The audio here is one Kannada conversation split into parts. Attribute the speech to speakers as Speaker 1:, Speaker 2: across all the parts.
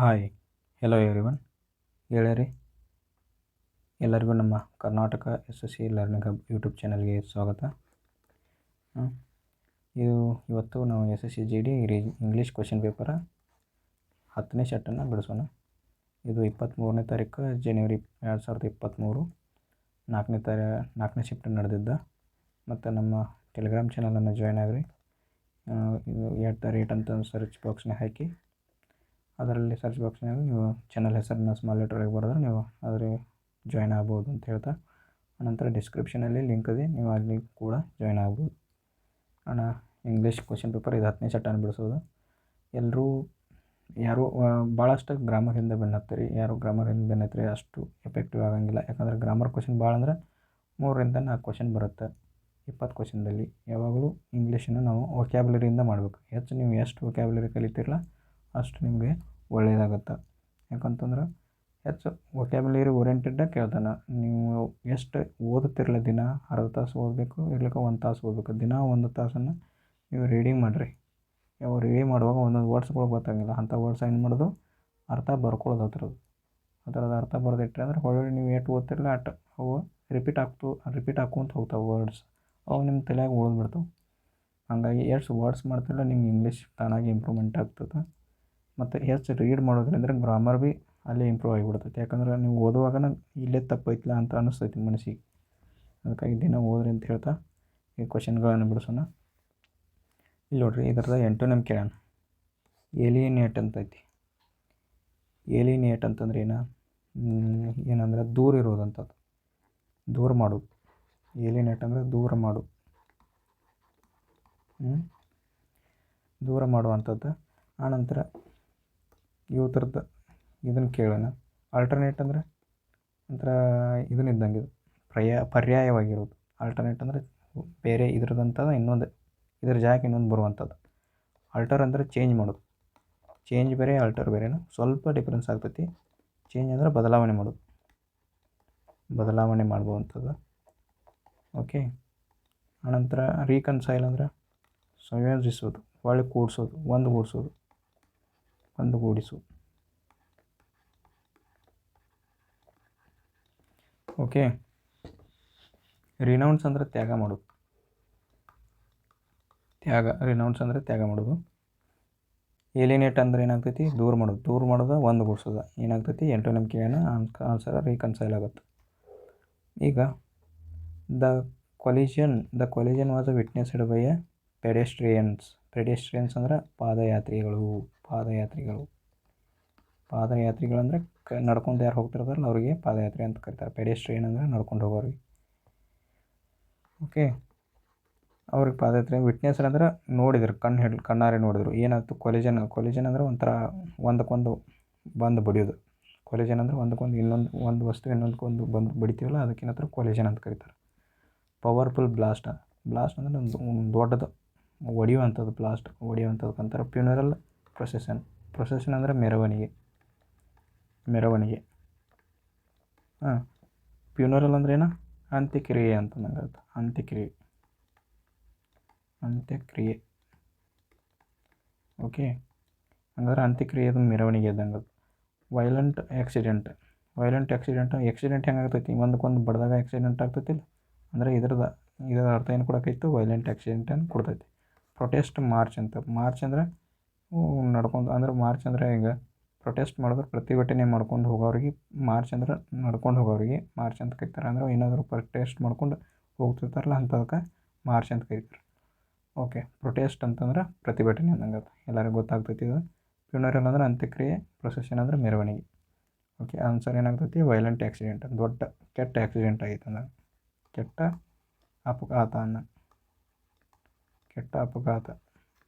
Speaker 1: Hi, hello everyone. ಗೆಳೆಯರಿ, ಎಲ್ಲರಿಗೂ ನಮ್ಮ Karnataka SSC learning hub YouTube ಚಾನಲ್ಗೆ ಸ್ವಾಗತ. ಇವತ್ತು ನಾವು SSC GD English question paper 10ನೇ ಸೆಟ್ಟನ್ನು ಬಿಡಿಸೋಣ. ಇದು 23ನೇ ತಾರೀಕು ಜನವರಿ 2023 4ನೇ ಶಿಫ್ಟ್ ನಡೆದಿದ್ದ. ಮತ್ತು ನಮ್ಮ ಟೆಲಿಗ್ರಾಮ್ ಚಾನಲನ್ನು ಜಾಯ್ನ್ ಆಗಿರಿ. @ ಅಂತ ಸರ್ಚ್ ಬಾಕ್ಸ್ನ ಹಾಕಿ ಅದರಲ್ಲಿ ಸರ್ಚ್ ಬಾಕ್ಸ್ನಾಗ ನೀವು ಚಾನಲ್ ಹೆಸರನ್ನು ಸ್ಮಾಲ್ ಲೆಟರಾಗಿ ಬರೆದ್ರೆ ನೀವು ಅದರಲ್ಲಿ ಜಾಯ್ನ್ ಆಗ್ಬೋದು ಅಂತ ಹೇಳ್ತಾ, ಆನಂತರ ಡಿಸ್ಕ್ರಿಪ್ಷನಲ್ಲಿ ಲಿಂಕ್ ಇದೆ, ನೀವು ಅಲ್ಲಿ ಕೂಡ ಜಾಯ್ನ್ ಆಗ್ಬೋದು. ಇಂಗ್ಲೀಷ್ ಕ್ವೆಶ್ಚನ್ ಪೇಪರ್ ಇದು 10ನೇ ಸೆಟ್ಟನ್ನು ಬಿಡಿಸೋದು. ಯಾರು ಭಾಳಷ್ಟು ಗ್ರಾಮರಿಂದ ಬೆನ್ನತ್ತೀರಿ, ಯಾರು ಗ್ರಾಮರಿಂದ ಬೆನ್ನತ್ತೀರಿ ಅಷ್ಟು ಎಫೆಕ್ಟಿವ್ ಆಗೋಂಗಿಲ್ಲ. ಯಾಕಂದರೆ ಗ್ರಾಮರ್ ಕ್ವೆಶ್ಚನ್ ಭಾಳ ಅಂದರೆ 3ರಿಂದ 4 ಕ್ವೆಶ್ಚನ್ ಬರುತ್ತೆ 20 ಕ್ವೆಶ್ಚನ್ದಲ್ಲಿ. ಯಾವಾಗಲೂ ಇಂಗ್ಲೀಷನ್ನು ನಾವು ವೊಕ್ಯಾಬ್ಯುಲರಿಯಿಂದ ಮಾಡಬೇಕು. ನೀವು ಎಷ್ಟು ವೊಕ್ಯಾಬ್ಯುಲರಿ ಕಲಿತಿರಲ್ಲ ಅಷ್ಟು ನಿಮಗೆ ಒಳ್ಳೆಯದಾಗುತ್ತೆ. ಯಾಕಂತಂದ್ರೆ ಹೆಚ್ಚು ವೊಕ್ಯಾಬ್ಯುಲರಿ ಓರಿಯೆಂಟೆಡ್ಡಾಗಿ ಕೇಳ್ತಾನೆ. ನೀವು ಎಷ್ಟು ಓದುತ್ತಿರಲ್ಲ, ದಿನ ಅರ್ಧ ತಾಸು ಓದಬೇಕು, ಇರ್ಲಿಕ್ಕೆ 1 ತಾಸು ಓದಬೇಕು. ದಿನ 1 ತಾಸನ್ನು ನೀವು ರೀಡಿಂಗ್ ಮಾಡಿರಿ. ರೀಡಿಂಗ್ ಮಾಡುವಾಗ ಒಂದೊಂದು ವರ್ಡ್ಸ್ಗಳು ಗೊತ್ತಾಗಿಲ್ಲ, ಅಂಥ ವರ್ಡ್ಸ್ ಏನು ಮಾಡೋದು, ಅರ್ಥ ಬರ್ಕೊಳ್ಳೋದು ಅದರದ್ದು ಅರ್ಥ ಬರೆದಿಟ್ರೆ ಅಂದರೆ ಹೊಳ್ಳಿ ನೀವು ಎಷ್ಟು ಓದ್ತಿರಲ್ಲ ಅಷ್ಟು ಅವು ರಿಪೀಟ್ ಆಕ್ಕೊಂತ ಹೋಗ್ತಾವೆ ವರ್ಡ್ಸ್. ಅವು ನಿಮ್ಮ ತಲೆಯಾಗ ಉಳಿದ್ಬಿಡ್ತಾವೆ. ಹಾಗಾಗಿ ಎಷ್ಟು ವರ್ಡ್ಸ್ ಮಾಡ್ತಿರಲ್ಲ ನಿಮ್ಗೆ ಇಂಗ್ಲೀಷ್ ತಾನಾಗಿ ಇಂಪ್ರೂವ್ಮೆಂಟ್ ಆಗ್ತದೆ. ಮತ್ತು ಹೆಚ್ಚು ರೀಡ್ ಮಾಡೋದ್ರಿಂದ ಗ್ರಾಮರ್ ಭೀ ಅಲ್ಲೇ ಇಂಪ್ರೂವ್ ಆಗಿಬಿಡ್ತೈತೆ. ಯಾಕಂದ್ರೆ ನೀವು ಓದುವಾಗ ಇಲ್ಲೇ ತಪ್ಪೈತಿಲ್ಲ ಅಂತ ಅನ್ನಿಸ್ತೈತಿ ಮನಸ್ಸಿಗೆ. ಅದಕ್ಕಾಗಿ ದಿನ ಓದ್ರಿ ಅಂತ ಹೇಳ್ತಾ ಈ ಕ್ವೆಶ್ಚನ್ಗಳನ್ನು ಬಿಡಿಸೋಣ. ಇಲ್ಲಿ ನೋಡ್ರಿ, ಇದರದ 8ನೇ ಕೇಳೋಣ. ಏಲಿಯನೇಟ್ ಅಂತೈತಿ. ಏಲಿಯನೇಟ್ ಅಂತಂದ್ರೆ ಏನಂದ್ರೆ ದೂರ ಇರೋದಂಥದ್ದು, ದೂರ ಮಾಡೋದು. ಏಲಿಯನೇಟ್ ಅಂದರೆ ದೂರ ಮಾಡು, ದೂರ ಮಾಡುವಂಥದ್ದು. ಆನಂತರ ಥರದ್ದು ಇದನ್ನು ಕೇಳೋಣ. ಆಲ್ಟರ್ನೇಟ್ ಅಂದರೆ ಒಂಥರ ಇದನ್ನಿದ್ದಂಗೆ, ಪರ್ಯಾಯವಾಗಿರೋದು. ಆಲ್ಟರ್ನೇಟ್ ಅಂದರೆ ಬೇರೆ ಇದ್ರದಂಥದ್ದು ಇನ್ನೊಂದು, ಇದ್ರ ಜಾಗಕ್ಕೆ ಇನ್ನೊಂದು ಬರುವಂಥದ್ದು. ಆಲ್ಟರ್ ಅಂದರೆ ಚೇಂಜ್ ಮಾಡೋದು. ಚೇಂಜ್ ಬೇರೆ, ಆಲ್ಟರ್ ಬೇರೆನೂ ಸ್ವಲ್ಪ ಡಿಫ್ರೆನ್ಸ್ ಆಗ್ತೈತಿ. ಚೇಂಜ್ ಅಂದರೆ ಬದಲಾವಣೆ ಮಾಡೋದು, ಬದಲಾವಣೆ ಮಾಡುವಂಥದ್ದು. ಓಕೆ. ಆನಂತರ ರೀಕನ್ಸೈಲ್ ಅಂದರೆ ಸಂಯೋಜಿಸೋದು, ಒಳ್ಳೆ ಕೂಡಿಸೋದು, ಒಂದುಗೂಡಿಸೋದು. ಓಕೆ. ರಿನೌನ್ಸ್ ಅಂದರೆ ತ್ಯಾಗ ಮಾಡೋದು. ರಿನೌನ್ಸ್ ಅಂದರೆ ತ್ಯಾಗ ಮಾಡೋದು. ಏಲಿಯನೇಟ್ ಅಂದರೆ ಏನಾಗ್ತೈತಿ, ದೂರ ಮಾಡೋದು, ಒಂದುಗೂಡಿಸೋದು. ಏನಾಗ್ತೈತಿ 8ನೇ ಕೇಳೋಣ. ಆನ್ಸರ್ ರೀಕನ್ಸೈಲ್ ಆಗುತ್ತೆ. ಈಗ the collision was witnessed by A pedestrians ಅಂದರೆ ಪಾದಯಾತ್ರಿಗಳು ಅಂದರೆ ನಡ್ಕೊಂಡು ಯಾರು ಹೋಗ್ತಿರ್ತಾರಲ್ಲ ಅವರಿಗೆ ಪಾದಯಾತ್ರೆ ಅಂತ ಕರೀತಾರೆ. ಪೆಡೆಸ್ಟ್ರಿಯನ್ ಅಂದರೆ ನಡ್ಕೊಂಡು ಹೋಗೋರಿಗೆ. ಓಕೆ. ಅವ್ರಿಗೆ ಪಾದಯಾತ್ರೆ. ವಿಟ್ನೆಸ್ ಅಂದ್ರೆ ನೋಡಿದ್ರು, ಕಣ್ಣಾರೆ ನೋಡಿದ್ರು. ಏನಾಯ್ತು, ಕೊಲಿಜನ್ ಅಂದರೆ ಒಂಥರ ಒಂದಕ್ಕೊಂದು ಬಂದು ಬಡಿಯೋದು. ಕೊಲಿಜನ್ ಅಂದರೆ ಒಂದು ವಸ್ತು ಇನ್ನೊಂದಕ್ಕೊಂದು ಬಂದು ಬಡಿತೀವಲ್ಲ ಅದಕ್ಕೇನಂತಾರೆ ಕೊಲಿಜನ್ ಅಂತ ಕರೀತಾರೆ. ಪವರ್ಫುಲ್ ಬ್ಲಾಸ್ಟ್ ಅಂದರೆ ಒಂದು ದೊಡ್ಡದು ಹೊಡೆಯುವಂಥದ್ದು, ಹೊಡೆಯುವಂಥದ್ದಕ್ಕಂತಾರೆ ಫ್ಯೂನರಲ್ ಪ್ರೊಸೆಷನ್ ಅಂದರೆ ಮೆರವಣಿಗೆ. ಫ್ಯೂನರಲ್ ಅಂದ್ರೆ ಏನು, ಅಂತ್ಯಕ್ರಿಯೆ ಅಂತ ನಂಗೆ ಅಂತ್ಯಕ್ರಿಯೆ. ಓಕೆ. ಹಂಗಾದ್ರೆ ಅಂತ್ಯಕ್ರಿಯೆದು ಮೆರವಣಿಗೆ ಇದ್ದಂಗೆ. ವೈಲೆಂಟ್ ಆಕ್ಸಿಡೆಂಟ್ ಹೆಂಗಾಗ್ತೈತಿ, ಒಂದಕ್ಕೊಂದು ಬಡ್ದಾಗ ಆಕ್ಸಿಡೆಂಟ್ ಆಗ್ತೈತಿಲ್ಲ, ಅಂದರೆ ಇದರ ಅರ್ಥ ಏನು ಕೊಡೋಕೈತು, ವೈಲೆಂಟ್ ಆಕ್ಸಿಡೆಂಟನ್ನು ಕೊಡ್ತೈತಿ. ಪ್ರೊಟೆಸ್ಟ್ ಮಾರ್ಚ್ ಅಂದರೆ ನಡ್ಕೊಂಡು, ಅಂದರೆ ಮಾರ್ಚ್ ಅಂದರೆ ಈಗ ಪ್ರೊಟೆಸ್ಟ್ ಮಾಡಿದ್ರೆ ಪ್ರತಿಭಟನೆ ಮಾಡ್ಕೊಂಡು ಹೋಗೋರಿಗೆ ಮಾರ್ಚ್ ಅಂದರೆ ನಡ್ಕೊಂಡು ಹೋಗೋರಿಗೆ ಮಾರ್ಚ್ ಅಂತ ಕರೀತಾರೆ. ಅಂದರೆ ಏನಾದರೂ ಪ್ರೊಟೆಸ್ಟ್ ಮಾಡ್ಕೊಂಡು ಹೋಗ್ತಿರ್ತಾರಲ್ಲ ಅಂಥದಕ್ಕೆ ಮಾರ್ಚ್ ಅಂತ ಕರೀತಾರೆ. ಓಕೆ. ಪ್ರೊಟೆಸ್ಟ್ ಅಂತಂದ್ರೆ ಪ್ರತಿಭಟನೆ ಅನ್ನಂಗೆ ಎಲ್ಲರಿಗೂ ಗೊತ್ತಾಗ್ತೈತಿ ಇದು. ಫ್ಯೂನರಲ್ ಅಂದರೆ ಅಂತ್ಯಕ್ರಿಯೆ, ಪ್ರೊಸೆಷನ್ ಅಂದರೆ ಮೆರವಣಿಗೆ. ಓಕೆ. ಆನ್ಸರ್ ಏನಾಗ್ತೈತಿ, ವೈಲೆಂಟ್ ಆಕ್ಸಿಡೆಂಟ್. ದೊಡ್ಡ ಕೆಟ್ಟ ಆಕ್ಸಿಡೆಂಟ್ ಆಗೈತೆ ಅಂದರೆ ಕೆಟ್ಟ ಅಪಘಾತ.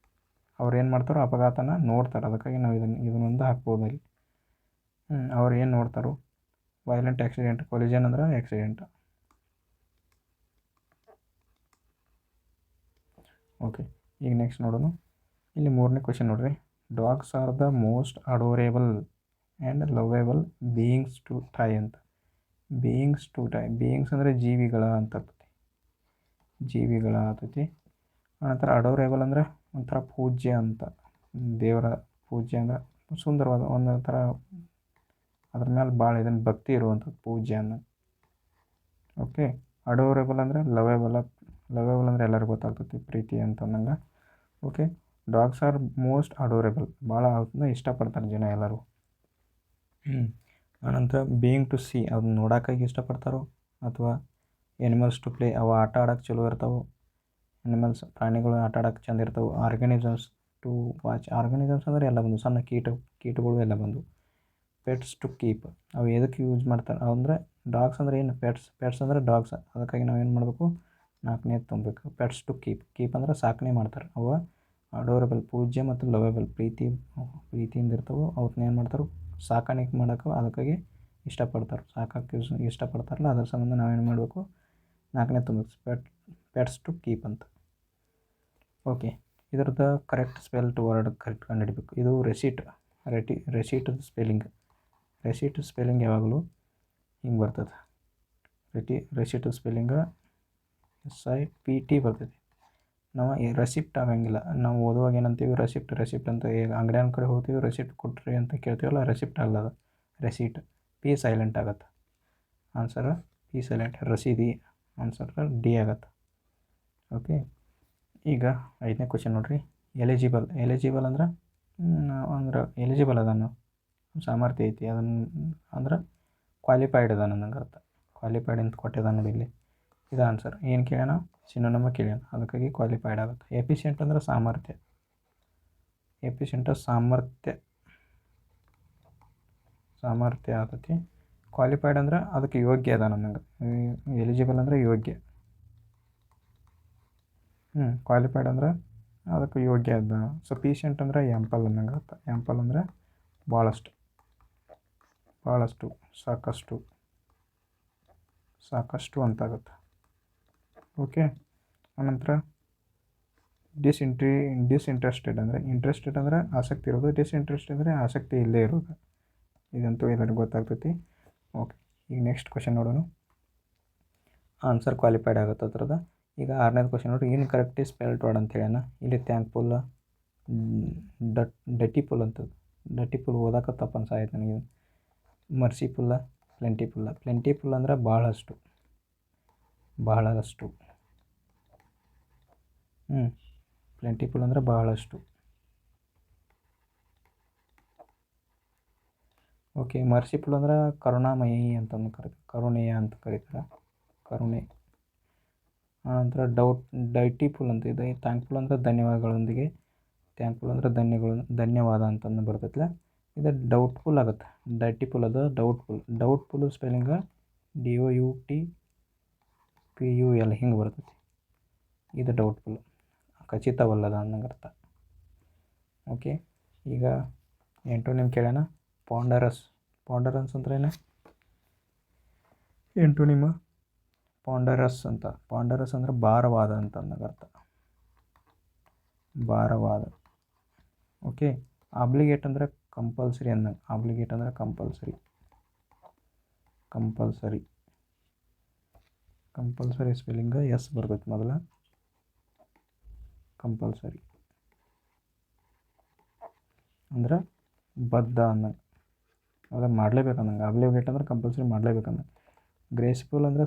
Speaker 1: ಅವ್ರು ಏನು ಮಾಡ್ತಾರೋ ಅಪಘಾತನ ನೋಡ್ತಾರೆ, ಅದಕ್ಕಾಗಿ ನಾವು ಇದನ್ನೊಂದು ಹಾಕ್ಬೋದು ಅಲ್ಲಿ. ಅವ್ರು ಏನು ನೋಡ್ತಾರೋ ವೈಲೆಂಟ್ ಆಕ್ಸಿಡೆಂಟ್. ಕೊಲಿಜನ್ ಅಂದರೆ ಆಕ್ಸಿಡೆಂಟ್. ಓಕೆ. ಈಗ ನೆಕ್ಸ್ಟ್ ನೋಡೋಣ. ಇಲ್ಲಿ 3ನೇ ಕ್ವೆಶ್ಚನ್ ನೋಡ್ರಿ. Dogs are the most adorable and lovable beings to tie ಅಂತ. ಬೀಯಿಂಗ್ಸ್ ಅಂದರೆ ಜೀವಿಗಳ ಅಂತ ಆಗ್ತೈತಿ. ಆನಂತರ ಅಡೋರೇಬಲ್ ಅಂದರೆ ಒಂಥರ ಪೂಜ್ಯ ಅಂತ, ದೇವರ ಪೂಜ್ಯ ಅಂದರೆ ಸುಂದರವಾದ ಒಂದು ಥರ ಅದ್ರ ಮೇಲೆ ಭಾಳ ಇದನ್ನು ಭಕ್ತಿ ಇರುವಂಥದ್ದು ಪೂಜ್ಯ ಅನ್ನೋ. ಓಕೆ. ಅಡೋರೇಬಲ್ ಅಂದರೆ ಲವೇಬಲ್ ಅಂದರೆ ಎಲ್ಲರಿಗೂ ಗೊತ್ತಾಗ್ತೈತಿ ಪ್ರೀತಿ ಅಂತ ಅನ್ನಂಗೆ. ಓಕೆ. ಡಾಗ್ಸ್ ಆರ್ ಮೋಸ್ಟ್ ಅಡೋರೇಬಲ್, ಭಾಳ ಅದನ್ನ ಇಷ್ಟಪಡ್ತಾರೆ ಜನ ಎಲ್ಲರೂ. ಆನಂತರ ಬೀಯಿಂಗ್ ಟು ಸಿ, ಅದನ್ನ ನೋಡೋಕ್ಕಾಗಿ ಇಷ್ಟಪಡ್ತಾರೋ ಅಥವಾ ಎನಿಮಲ್ಸ್ ಟು ಪ್ಲೇ, ಅವು ಆಟ ಆಡೋಕೆ ಚಲೋ ಇರ್ತಾವೆ. ಎನಿಮಲ್ಸ್ ಪ್ರಾಣಿಗಳು ಆಟ ಆಡೋಕೆ ಚಂದ ಇರ್ತಾವೆ. ಆರ್ಗನಿಸಮ್ಸ್ ಟು ವಾಚ್, ಆರ್ಗನಿಸಮ್ಸ್ ಅಂದರೆ ಎಲ್ಲ ಬಂದು ಸಣ್ಣ ಕೀಟಗಳು ಎಲ್ಲ ಬಂದು. ಪೆಟ್ಸ್ ಟು ಕೀಪ್, ಅವು ಎದಕ್ಕೆ ಯೂಸ್ ಮಾಡ್ತಾರೆ ಅಂದರೆ ಡಾಗ್ಸ್ ಅಂದರೆ ಏನು ಪೆಟ್ಸ್ ಅಂದರೆ ಡಾಗ್ಸ್, ಅದಕ್ಕಾಗಿ ನಾವು ಏನು ಮಾಡಬೇಕು 4ನೇ ತುಂಬಬೇಕು. ಪೆಟ್ಸ್ ಟು ಕೀಪ್ ಅಂದರೆ ಸಾಕಣೆ ಮಾಡ್ತಾರೆ. ಅವು ಅಡೋರಬಲ್ ಪೂಜ್ಯ ಮತ್ತು ಲವೇಬಲ್ ಪ್ರೀತಿಯಿಂದ ಇರ್ತವೆ. ಅವನ್ನ ಏನು ಮಾಡ್ತಾರೆ ಸಾಕಾಣಿಕೆ ಮಾಡೋಕೆ, ಅದಕ್ಕಾಗಿ ಇಷ್ಟಪಡ್ತಾರೆ, ಸಾಕಕ್ಕೆ ಇಷ್ಟಪಡ್ತಾರಲ್ಲ ಅದ್ರ ಸಂಬಂಧ ನಾವೇನು ಮಾಡಬೇಕು 4ನೇ ತುಂಬಬೇಕು ಪೆಟ್ಸ್ ಟು ಕೀಪ್ ಅಂತ. ಓಕೆ. ಇದ್ರದ್ದು correct spell to word correct ಕಂಡುಹಿಡಿಬೇಕು. ಇದು ರೆಸಿಟ್ ಸ್ಪೆಲ್ಲಿಂಗ್ ಯಾವಾಗಲೂ ಹಿಂಗೆ ಬರ್ತದೆ. ರೆಸಿಟ್ ಸ್ಪೆಲ್ಲಿಂಗ್ SIPT ಬರ್ತೈತಿ. ನಾವು ರೆಸಿಪ್ಟ್ ಆಗಂಗಿಲ್ಲ. ನಾವು ಓದುವಾಗ ಏನಂತೀವಿ ರೆಸಿಪ್ಟ್ ಅಂತ. ಈಗ ಅಂಗಡಿಯನ್ ಕಡೆ ಹೋಗ್ತೀವಿ ರೆಸಿಪ್ಟ್ ಕೊಟ್ರಿ ಅಂತ ಕೇಳ್ತೀವಲ್ಲ, ರೆಸಿಪ್ಟ್ ಅಲ್ಲ ಅದು ರೆಸಿಟ್. P ಸೈಲೆಂಟ್ ಆಗುತ್ತೆ. Answer P silent. ರಸೀದಿ ಆನ್ಸರ್ D ಆಗುತ್ತೆ. ಓಕೆ. ಈಗ 5ನೇ ಕ್ವಶನ್ ನೋಡಿರಿ. ಎಲಿಜಿಬಲ್ ಅಂದ್ರೆ ಎಲಿಜಿಬಲ್ ಅದನ್ನು ಸಾಮರ್ಥ್ಯ ಐತಿ ಅದನ್ನು ಅಂದ್ರೆ ಕ್ವಾಲಿಫೈಡ್ ಅದ ನಂಗೆ ಅರ್ಥ. ಕ್ವಾಲಿಫೈಡ್ ಅಂತ ಕೊಟ್ಟಿದ್ದಾನೆ ನೋಡಿ ಇಲ್ಲಿ. ಇದು ಆನ್ಸರ್. ಏನು ಕೇಳೋಣ ಸಿನೋನಿಮ್ ಕೇಳೋಣ, ಅದಕ್ಕಾಗಿ ಕ್ವಾಲಿಫೈಡ್ ಆಗುತ್ತೆ. ಎಫಿಷಿಯೆಂಟ್ ಅಂದ್ರೆ ಸಾಮರ್ಥ್ಯ. ಸಾಮರ್ಥ್ಯ ಆಗ್ತೈತಿ. ಕ್ವಾಲಿಫೈಡ್ ಅಂದ್ರೆ ಅದಕ್ಕೆ ಯೋಗ್ಯ ಅದ ನನಗೆ. ಎಲಿಜಿಬಲ್ ಅಂದರೆ ಯೋಗ್ಯ. ಕ್ವಾಲಿಫೈಡ್ ಅಂದ್ರೆ ಅದಕ್ಕೆ ಯೋಗ್ಯ ಅದ. ಸಫಿಷಿಯೆಂಟ್ ಅಂದರೆ ಆ್ಯಂಪಲ್ ಅನ್ನಂಗೆ ಅರ್ಥ. ಆ್ಯಂಪಲ್ ಅಂದರೆ ಭಾಳಷ್ಟು, ಸಾಕಷ್ಟು ಅಂತಾಗುತ್ತೆ. ಓಕೆ. ಆನಂತರ ಡಿಸ್ಇಂಟ್ರೆಸ್ಟೆಡ್ ಅಂದರೆ ಆಸಕ್ತಿ ಇರೋದು. ಡಿಸ್ಇಂಟ್ರೆಸ್ಟೆಡ್ ಅಂದರೆ ಆಸಕ್ತಿ ಇಲ್ಲೇ ಇರೋದು. ಇದಂತೂ ಎಲ್ಲರಿಗೂ ಗೊತ್ತಾಗ್ತೈತಿ. ಓಕೆ. ಈಗ ನೆಕ್ಸ್ಟ್ ಕ್ವಶನ್ ನೋಡೋಣ. ಆನ್ಸರ್ ಕ್ವಾಲಿಫೈಡ್ ಆಗುತ್ತೆ ಅದ್ರದ್ದು. ಈಗ 6ನೇದು ಕ್ವಶನ್ ನೋಡಿ. ಇನ್ಕರೆಕ್ಟ್ಲಿ ಸ್ಪೆಲ್ಡ್ ವರ್ಡ್ ಅಂತ ಹೇಳೋಣ. ಇಲ್ಲಿ ಥ್ಯಾಂಕ್ಫುಲ್, ಡಟಿಫುಲ್ ಅಂತದ್ದು. ಡಟಿಫುಲ್ ಓದೋಕೆ ತಪ್ಪು ಅನ್ಸಾಯ್ತು ನನಗೆ. ಮರ್ಸಿಫುಲ್ಲ, ಪ್ಲೆಂಟಿಫುಲ್ ಅಂದರೆ ಬಹಳಷ್ಟು. ಪ್ಲೆಂಟಿಫುಲ್ ಅಂದರೆ ಬಹಳಷ್ಟು. ಓಕೆ. ಮರ್ಸಿಫುಲ್ ಅಂದರೆ ಕರುಣಾಮಯಿ ಅಂತಂದು ಕರೀತಾರೆ, ಕರುಣೆಯ ಅಂತ ಕರೀತಾರೆ, ಕರುಣೆ. ಆನಂತರ ಡೈಟಿಫುಲ್ ಅಂತ ಇದೆ. ಥ್ಯಾಂಕ್ಫುಲ್ ಅಂದರೆ ಧನ್ಯವಾದಗಳೊಂದಿಗೆ, ಧನ್ಯವಾದ ಅಂತಂದು ಬರ್ತೈತಿಲ್ಲ. ಇದು ಡೌಟ್ಫುಲ್ ಆಗುತ್ತೆ. ಡೈಟಿಫುಲ್ ಅದು ಡೌಟ್ಫುಲ್ ಸ್ಪೆಲ್ಲಿಂಗ್ DOUTFUL ಹಿಂಗೆ ಬರ್ತೈತಿ. ಇದು ಡೌಟ್ಫುಲ್, ಖಚಿತವಲ್ಲದ ಅನ್ನಂಗೆ ಅರ್ಥ. ಓಕೆ. ಈಗ 8ನೇ ಕೇಳೋಣ. ಪಾಂಡರಸ್ ಅಂದ್ರೆ ಏನು? 8ನೇ ಪಾಂಡರಸ್ ಅಂದರೆ ಭಾರವಾದ ಅಂತ ಅನ್ನೋದು ಅರ್ಥ. ಭಾರವಾದ. ಓಕೆ. ಆಬ್ಲಿಗೇಟ್ ಅಂದರೆ ಕಂಪಲ್ಸರಿ ಅನ್ನಂಗೆ. ಆಬ್ಲಿಗೇಟ್ ಅಂದರೆ ಕಂಪಲ್ಸರಿ ಸ್ಪೆಲ್ಲಿಂಗ್ S ಬರ್ತೈತೆ ಮೊದಲ. ಕಂಪಲ್ಸರಿ ಅಂದ್ರೆ ಬದ್ಧ ಅನ್ನಂಗೆ, ಅದ ಮಾಡಲೇಬೇಕನ್ನಂಗೆ. ಆಬ್ಲಿಗೇಟ್ ಅಂದ್ರೆ ಕಂಪಲ್ಸರಿ ಮಾಡಲೇಬೇಕನ್ನಂಗೆ. ಗ್ರೇಸ್ಫುಲ್ ಅಂದರೆ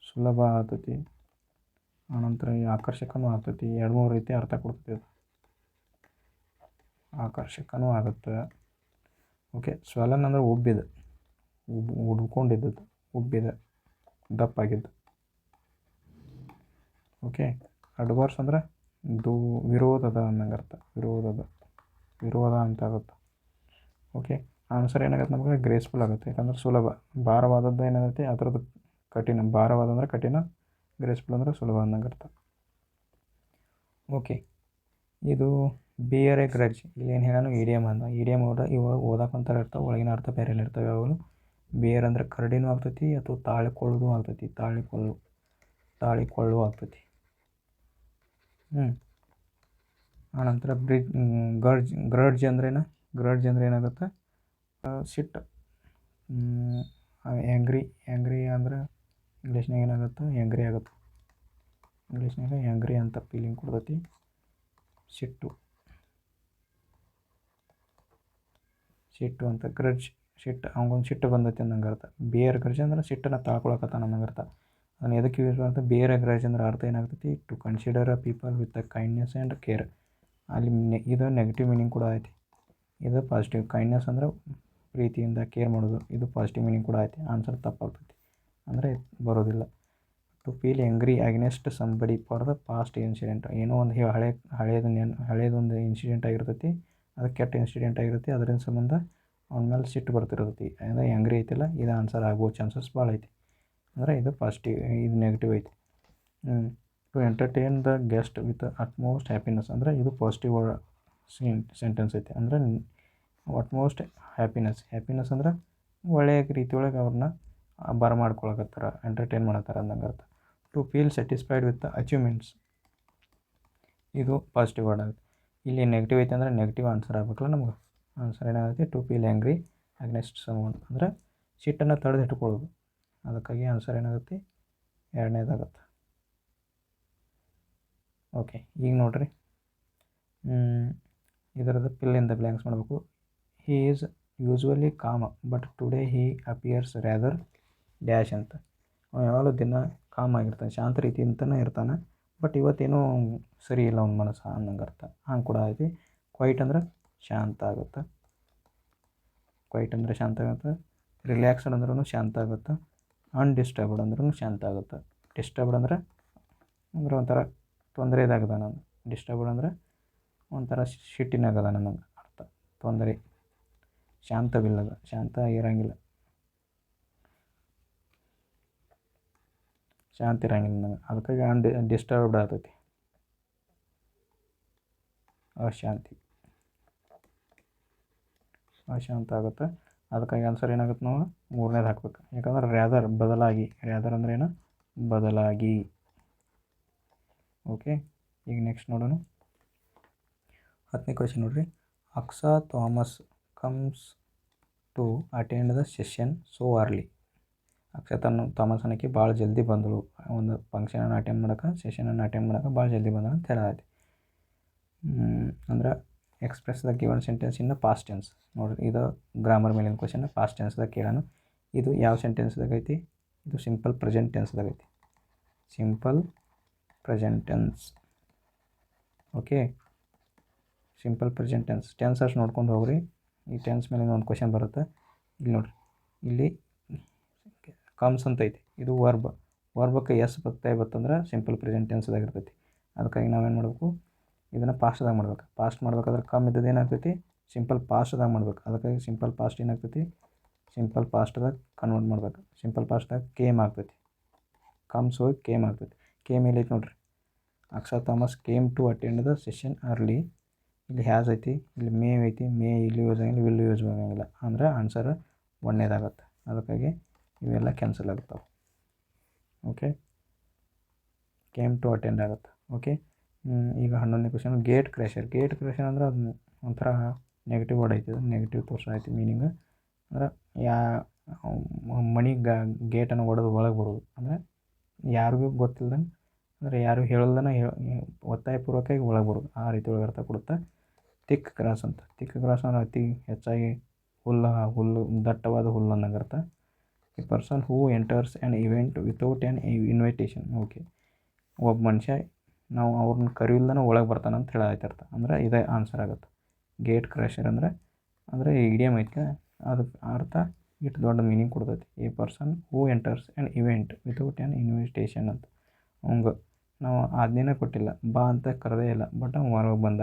Speaker 1: ಸುಲಭ ಆಗ್ತೈತಿ. ಆನಂತರ ಆಕರ್ಷಕನೂ ಆಗ್ತೈತಿ. 2-3 ರೀತಿ ಅರ್ಥ ಕೊಡ್ತೈತಿ ಅದು. ಆಕರ್ಷಕನೂ ಆಗುತ್ತೆ. ಓಕೆ. ಸ್ವಲನ್ ಅಂದರೆ ಉಬ್ಕೊಂಡಿದ್ದದ್ದು, ದಪ್ಪಾಗಿದ್ದು. ಓಕೆ. ಅಡ್ವರ್ಸ್ ಅಂದರೆ ವಿರೋಧದ ಅನ್ನಂಗೆ ಅರ್ಥ. ವಿರೋಧ ಅಂತ ಆಗುತ್ತೆ. ಓಕೆ. ಆನ್ಸರ್ ಏನಾಗುತ್ತೆ ನಮಗೆ ಗ್ರೇಸ್ಫುಲ್ ಆಗುತ್ತೆ. ಯಾಕಂದ್ರೆ ಸುಲಭ. ಭಾರವಾದದ್ದು ಏನಾಗುತ್ತೆ ಅದರದ್ದು ಕಠಿಣ. ಭಾರವಾದ ಅಂದರೆ ಕಠಿಣ, ಗ್ರೇಸ್ಫುಲ್ ಅಂದರೆ ಸುಲಭ ಅನ್ನಂಗೆ ಅರ್ಥ. ಓಕೆ. ಇದು ಬಿಯರ್ ಎ ಗ್ರಡ್ಜ್. ಇಲ್ಲಿ ಏನು ಹೇಳೋಣ ಇಡಿಯಮ್ ಅಂತ. ಇಡಿಯಮ್ ಇವಾಗ ಓದಕ್ಕಂತಾರೆ ಇರ್ತಾವೆ, ಒಳಗಿನ ಅರ್ಥ ಬೇರೆ ಇರ್ತವೆ ಯಾವಾಗಲೂ. ಬಿಯರ್ ಅಂದರೆ ಕರಡಿನೂ ಆಗ್ತೈತಿ ಅಥವಾ ತಾಳಿಕೊಳ್ಳೋದು ಆಗ್ತೈತಿ. ತಾಳಿಕೊಳ್ಳು ಆಗ್ತೈತಿ. ಆನಂತರ ಗ್ರಡ್ಜ್ ಅಂದ್ರೇನು? ಗ್ರಡ್ಜ್ ಅಂದರೆ ಏನಾಗುತ್ತೆ ಸಿಟ್ಟು. ಆ್ಯಂಗ್ರಿ ಅಂದರೆ ಇಂಗ್ಲೀಷ್ನಾಗ ಏನಾಗುತ್ತೆ ಆ್ಯಂಗ್ರಿ ಆಗುತ್ತೆ. ಇಂಗ್ಲೀಷ್ನಾಗ ಆ್ಯಂಗ್ರಿ ಅಂತ ಫೀಲಿಂಗ್ ಕೊಡ್ತೈತಿ. ಸಿಟ್ಟು. ಸಿಟ್ಟು ಅಂತ ಗ್ರಡ್ಜ್ ಸಿಟ್ಟು ಅವ್ಗೊಂದು ಸಿಟ್ಟು ಬಂದೈತಿ ಅನ್ನಂಗೆ ಅರ್ಥ. ಬೇರೆ ಗ್ರಡ್ಜ್ ಅಂದ್ರೆ ಸಿಟ್ಟನ್ನು ತಾಳ್ಕೊಳಕತ್ತಾನ ಅನ್ನಂಗೆ ಅರ್ಥ. ಅದನ್ನು ಎದಕ್ಕೆ ಯೂಸ್ ಮಾಡ್ತಾರೆ? ಬೇರೆ ಗ್ರಡ್ಜ್ ಅಂದ್ರೆ ಅರ್ಥ ಏನಾಗ್ತೈತಿ? To consider a people with a kindness and care. ಅಲ್ಲಿ ಇದು ನೆಗೆಟಿವ್ ಮೀನಿಂಗ್ ಕೂಡ ಐತಿ. ಇದು ಪಾಸಿಟಿವ್. ಕೈಂಡ್ನೆಸ್ ಅಂದ್ರೆ ಪ್ರೀತಿಯಿಂದ ಕೇರ್ ಮಾಡೋದು, ಇದು ಪಾಸಿಟಿವ್ ಮೀನಿಂಗ್ ಕೂಡ ಐತಿ. ಆನ್ಸರ್ ತಪ್ಪಾಗ್ತೈತಿ, ಅಂದರೆ ಬರೋದಿಲ್ಲ. To feel angry against somebody for the past incident. ಏನೋ ಒಂದು ಹಳೇದೊಂದು ಇನ್ಸಿಡೆಂಟ್ ಆಗಿರ್ತೈತಿ, ಅದು ಕೆಟ್ಟ ಇನ್ಸಿಡೆಂಟ್ ಆಗಿರುತ್ತೆ, ಅದರಿಂದ ಸಂಬಂಧ ಅವನ ಮೇಲೆ ಸಿಟ್ಟು ಬರ್ತಿರ್ತೈತಿ, ಅಂದರೆ ಎಂಗ್ರಿ ಐತಿಲ್ಲ, ಇದು ಆನ್ಸರ್ ಆಗೋ ಚಾನ್ಸಸ್ ಭಾಳ ಐತಿ. ಅಂದರೆ ಇದು ಪಾಸಿಟಿವ್, ಇದು ನೆಗೆಟಿವ್ ಐತಿ. To entertain the guest with utmost happiness, ಅಂದರೆ ಇದು ಪಾಸಿಟಿವ್ ಸೆಂಟೆನ್ಸ್ ಐತಿ. ಅಂದರೆ ಅಟ್ಮೋಸ್ಟ್ ಹ್ಯಾಪಿನೆಸ್ ಅಂದ್ರೆ ಒಳ್ಳೆಯ ರೀತಿಯೊಳಗೆ ಅವ್ರನ್ನ ಬರಮಾಡ್ಕೊಳಕತ್ತಾರ, ಎಂಟರ್ಟೈನ್ ಮಾಡತ್ತಾರ ಅಂದಂಗೆ ಅರ್ಥ. To feel satisfied with the achievements, ಇದು ಪಾಸಿಟಿವ್ ವರ್ಡ್ ಆಗುತ್ತೆ. ಇಲ್ಲಿ ನೆಗೆಟಿವ್ ಐತೆ ಅಂದರೆ ನೆಗೆಟಿವ್ ಆನ್ಸರ್ ಆಗ್ಬೇಕಲ್ಲ ನಮ್ಗೆ. ಆನ್ಸರ್ ಏನಾಗುತ್ತೆ? To feel angry against someone, ಅಂದರೆ ಸಿಟ್ಟನ್ನು ತಡೆದಿಟ್ಕೊಳ್ಳೋದು. ಅದಕ್ಕಾಗಿ ಆನ್ಸರ್ ಏನಾಗುತ್ತೆ? ಎರಡನೇದಾಗತ್ತೆ. ಓಕೆ, ಈಗ ನೋಡಿರಿ, ಇದರದ್ದು ಫಿಲ್ ಇನ್ ದ ಬ್ಲ್ಯಾಂಕ್ಸ್ ಮಾಡಬೇಕು. He is usually com but today he appears rather dash ಅಂತ. ಅವನು ಯಾವಾಗಲೂ ದಿನ ಕಾಮ್ ಆಗಿರ್ತಾನೆ, ಶಾಂತ ರೀತಿಯಿಂದನೇ ಇರ್ತಾನೆ, ಬಟ್ ಇವತ್ತೇನೋ ಸರಿ ಇಲ್ಲ ಅವ್ನ ಮನಸ್ಸು ಅನ್ನಂಗೆ ಅರ್ಥ. ಹಂಗೆ ಕೂಡ ಐತಿ. ಕ್ವೈಟ್ ಅಂದ್ರೆ ಶಾಂತ ಆಗುತ್ತೆ, ಕ್ವೈಟ್ ಅಂದರೆ ಶಾಂತ ಆಗುತ್ತೆ. ರಿಲ್ಯಾಕ್ಸ್ಡ್ ಅಂದ್ರೂ ಶಾಂತ ಆಗುತ್ತೆ. ಅನ್ಡಿಸ್ಟರ್ಬ್ಡ್ ಅಂದ್ರೂ ಶಾಂತ ಆಗುತ್ತೆ. ಡಿಸ್ಟರ್ಬ್ಡ್ ಅಂದರೆ ಒಂಥರ ತೊಂದರೆದಾಗದ ನಾನು. ಡಿಸ್ಟರ್ಬ್ಡ್ ಅಂದರೆ ಒಂಥರ ಸಿಟ್ಟಿನಾಗದ ನನಗೆ ಅರ್ಥ. ತೊಂದರೆ, ಶಾಂತವಿಲ್ಲದ, ಶಾಂತ ಇರೋಂಗಿಲ್ಲ, ಶಾಂತಿ ಇರೋಂಗಿಲ್ಲ ನನಗೆ. ಅದಕ್ಕಾಗಿ ಡಿಸ್ಟರ್ಬ್ಡ್ ಆಗ್ತೈತಿ, ಅಶಾಂತ ಆಗುತ್ತೆ. ಅದಕ್ಕಾಗಿ ಆನ್ಸರ್ ಏನಾಗುತ್ತೆ? ನಾವು ಮೂರನೇದು ಹಾಕ್ಬೇಕು. ಯಾಕಂದ್ರೆ ರ್ಯಾದರ್ ಬದಲಾಗಿ, ರ್ಯಾದರ್ ಅಂದ್ರೆ ಏನು? ಬದಲಾಗಿ. ಓಕೆ, ಈಗ ನೆಕ್ಸ್ಟ್ ನೋಡೋಣ. 10ನೇ ಕ್ವೆಶ್ಚನ್ ನೋಡ್ರಿ. Aksa Thomas comes to attend the session so early. Aksha Thomas ಅನ್ನೋಕ್ಕೆ ಭಾಳ ಜಲ್ದಿ ಬಂದಳು ಒಂದು ಫಂಕ್ಷನನ್ನು ಅಟೆಂಡ್ ಮಾಡೋಕೆ, ಸೆಷನನ್ನು ಅಟೆಂಡ್ ಮಾಡೋಕೆ ಭಾಳ ಜಲ್ದಿ ಬಂದಳು ಅಂತ ಹೇಳಾಯ್ತು. ಅಂದ್ರೆ express the given sentence in past tense. ನೋಡಿರಿ, ಇದು ಗ್ರಾಮರ್ ಮೇಲಿನ ಕ್ವೆಶ್ಚನ್. ಪಾಸ್ಟ್ ಟೆನ್ಸ್ದಾಗ ಕೇಳೋಣ. ಇದು ಯಾವ ಸೆಂಟೆನ್ಸ್ದಾಗ ಐತಿ? ಇದು ಸಿಂಪಲ್ ಪ್ರೆಸೆಂಟ್ ಟೆನ್ಸ್ದಾಗ ಐತಿ. Simple present tense. Okay, simple present tense. Tenses ನೋಡ್ಕೊಂಡು ಹೋಗ್ರಿ. ಈ ಟೆನ್ಸ್ ಮೇಲಿನ ಒಂದು ಕ್ವೆಶ್ಚನ್ ಬರುತ್ತೆ. ಇಲ್ಲಿ ನೋಡಿರಿ, ಇಲ್ಲಿ ಕಮ್ಸ್ ಅಂತ ಐತಿ, ಇದು ವರ್ಬಕ್ಕೆ ಎಸ್ ಬತ್ತಂದ್ರೆ ಸಿಂಪಲ್ ಪ್ರೆಸೆಂಟ್ ಟೆನ್ಸ್ದಾಗ ಇರ್ತೈತಿ. ಅದಕ್ಕಾಗಿ ನಾವೇನು ಮಾಡಬೇಕು? ಇದನ್ನು ಪಾಸ್ಟ್ದಾಗ ಮಾಡ್ಬೇಕು. ಪಾಸ್ಟ್ ಮಾಡ್ಬೇಕಾದ್ರೆ ಕಮ್ ಇದ್ದದ್ದು ಏನಾಗ್ತೈತಿ? ಸಿಂಪಲ್ ಪಾಸ್ಟ್ದಾಗ ಮಾಡ್ಬೇಕು. ಅದಕ್ಕಾಗಿ ಸಿಂಪಲ್ ಪಾಸ್ಟ್ ಏನಾಗ್ತೈತಿ? ಸಿಂಪಲ್ ಪಾಸ್ಟ್ದಾಗ ಕನ್ವರ್ಟ್ ಮಾಡ್ಬೇಕು. ಸಿಂಪಲ್ ಪಾಸ್ಟ್ದಾಗ ಕೇಮ್ ಆಗ್ತೈತಿ, ಕಮ್ಸ್ ಹೋಗಿ ಕೇಮ್ ಆಗ್ತೈತಿ. ಕೇಮ್ ಎಲ್ಲೈತಿ ನೋಡ್ರಿ, Aksa Thomas came to attend the session early. ಇಲ್ಲಿ ಹ್ಯಾಸ್ ಐತಿ, ಇಲ್ಲಿ ಮೇ ಐತಿ. ಮೇ ಇಲ್ಲಿ ಯೂಸ್ ಆಗಂಗಿಲ್ಲ, ವಿಲ್ ಯೂಸ್ ಆಗಂಗಿಲ್ಲ. ಅಂದ್ರೆ ಆನ್ಸರ್ ಒಂದನೇದಾಗತ್ತೆ. ಅದಕ್ಕಾಗಿ ಇವೆಲ್ಲ ಕ್ಯಾನ್ಸಲ್ ಆಗುತ್ತವೆ. ಓಕೆ, ಕೇಮ್ ಟು ಅಟೆಂಡ್ ಆಗುತ್ತೆ. ಓಕೆ, ಈಗ 11ನೇ ಕ್ವೆಶ್ಚನ್. ಗೇಟ್ ಕ್ರ್ಯಾಶರ್. ಗೇಟ್ ಕ್ರ್ಯಾಶರ್ ಅಂದ್ರೆ ಅದು ಒಂಥರ ನೆಗೆಟಿವ್ ವರ್ಡ್ ಐತಿ, ನೆಗೆಟಿವ್ ತೋರಿಸೈತಿ ಮೀನಿಂಗ್. ಅಂದ್ರೆ ಮನೆ ಗೇಟನ್ನು ಒಡೆದು ಒಳಗೆ ಬರೋದು, ಅಂದರೆ ಯಾರಿಗೂ ಗೊತ್ತಿಲ್ದಂಗೆ, ಅಂದರೆ ಯಾರು ಹೇಳಲ್ದನ ಒತ್ತಾಯಪೂರ್ವಕವಾಗಿ ಒಳಗೆ ಬರೋದು, ಆ ರೀತಿ ಒಳಗೆ ಅರ್ಥ ಕೊಡುತ್ತೆ. ಥಿಕ್ ಗ್ರಾಸ್ ಅಂತ. ಥಿಕ್ ಗ್ರಾಸ್ ಅಂದ್ರೆ ಅತಿ ಹೆಚ್ಚಾಗಿ ಹುಲ್ಲು ದಟ್ಟವಾದ ಹುಲ್ಲು ಅನ್ನಂಗೆ ಅರ್ಥ. A person who enters an event without an invitation. Okay, ಒಬ್ಬ ಮನುಷ್ಯ ನಾವು ಅವ್ರನ್ನ ಕರೆಯಿಲ್ದನ ಒಳಗೆ ಬರ್ತಾನೆ ಅಂತ ಹೇಳಾಯ್ತು ಅರ್ಥ. ಅಂದರೆ ಇದೇ ಆನ್ಸರ್ ಆಗುತ್ತೆ. ಗೇಟ್ ಕ್ರ್ಯಾಶರ್ ಅಂದರೆ ಇಡಿಯಮ್ ಐತೆ, ಅದಕ್ಕೆ ಅರ್ಥ ಇಷ್ಟು ದೊಡ್ಡ ಮೀನಿಂಗ್ ಕೊಡ್ತೈತಿ. A person who enters an event without an invitation ಅಂತ. ಅವಂಗೆ ನಾವು ಆಜ್ಞೆನೇ ಕೊಟ್ಟಿಲ್ಲ, ಬಾ ಅಂತ ಕರೆದೇ ಇಲ್ಲ, ಬಟ್ ಅವ್ನು ಹೊರಗೆ ಬಂದ.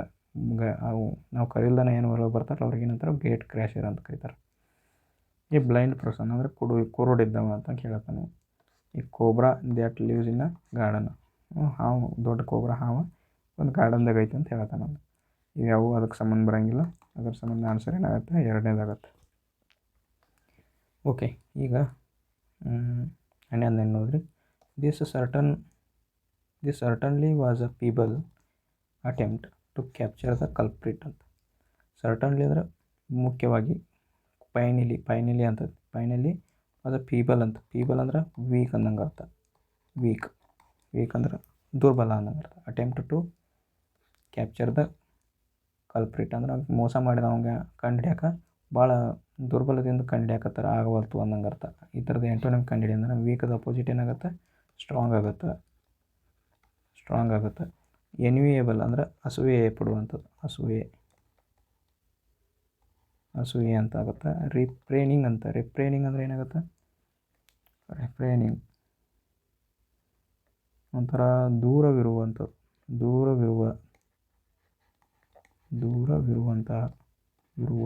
Speaker 1: ನಾವು ಕರೆಯಿಲ್ದನ ಏನು ಹೊರಗೆ ಬರ್ತಾರೆ ಅವ್ರಿಗೆ ಏನಂತಾರೆ? ಗೇಟ್ ಕ್ರ್ಯಾಶರ್ ಅಂತ ಕರೀತಾರೆ. ಈ ಬ್ಲೈಂಡ್ ಪರ್ಸನ್ ಅಂದರೆ ಕುರುಡಿದ್ದವ ಅಂತ ಕೇಳತ್ತಾನೆ. ಈ cobra that lives in a garden. ಹಾವು, ದೊಡ್ಡ ಕೋಬ್ರಾ ಹಾವು ಒಂದು ಗಾರ್ಡನ್ದಾಗ ಐತೆ ಅಂತ ಹೇಳ್ತಾನೆ. ಇವ್ಯಾವು ಅದಕ್ಕೆ ಸಂಬಂಧ ಬರೋಂಗಿಲ್ಲ. ಅದ್ರ ಸಂಬಂಧ ಆನ್ಸರ್ ಏನಾಗುತ್ತೆ? ಎರಡನೇದಾಗತ್ತೆ. ಓಕೆ, ಈಗ 12ನೇ ನೋಡಿರಿ. This certainly was a feeble attempt to capture the culprit ಅಂತ. ಸರ್ಟನ್ಲಿ ಅಂದರೆ ಮುಖ್ಯವಾಗಿ, ಫೈನಲಿ ಅಂತ. ಫೈನಲಿ ಅದು ಪೀಬಲ್ ಅಂತ. ಪೀಬಲ್ ಅಂದ್ರೆ ವೀಕ್ ಅನ್ನಂಗೆ ಅರ್ಥ. ವೀಕ್ ಅಂದ್ರೆ ದುರ್ಬಲ ಅನ್ನಂಗೆ ಅರ್ಥ. Attempt to capture the culprit ಅಂದ್ರೆ ಮೋಸ ಮಾಡಿದವಂಗೆ ಕಂಡು ಹಿಡಿಯೋಕೆ ಭಾಳ ದುರ್ಬಲದಿಂದ ಕಂಡಿಡಿಯಾಕತ್ತಾರ ಆಗವಲ್ತು ಅನ್ನಂಗೆ ಅರ್ಥ. ಈ ಥರದ ಆ್ಯಂಟೋನಿಮ್ ಕಂಡಿಡಿ ಅಂದ್ರೆ ವೀಕದ ಅಪೋಸಿಟ್ ಏನಾಗುತ್ತೆ, ಸ್ಟ್ರಾಂಗ್ ಆಗುತ್ತೆ. ಸ್ಟ್ರಾಂಗ್ ಆಗುತ್ತೆ. ಎನ್ವಿಯೇಬಲ್ ಅಂದ್ರೆ ಅಸೂಯೆ ಪಡುವಂಥದ್ದು, ಅಸೂಯೆ ಅಂತ ಆಗುತ್ತೆ. ರಿಪ್ರೇನಿಂಗ್ ಅಂತ, ರಿಪ್ರೇನಿಂಗ್ ಅಂದರೆ ಏನಾಗುತ್ತೆ, ರಿಪ್ರೇನಿಂಗ್ ಒಂಥರ ದೂರವಿರುವಂಥದ್ದು, ದೂರವಿರುವಂತಹ ಇರುವ.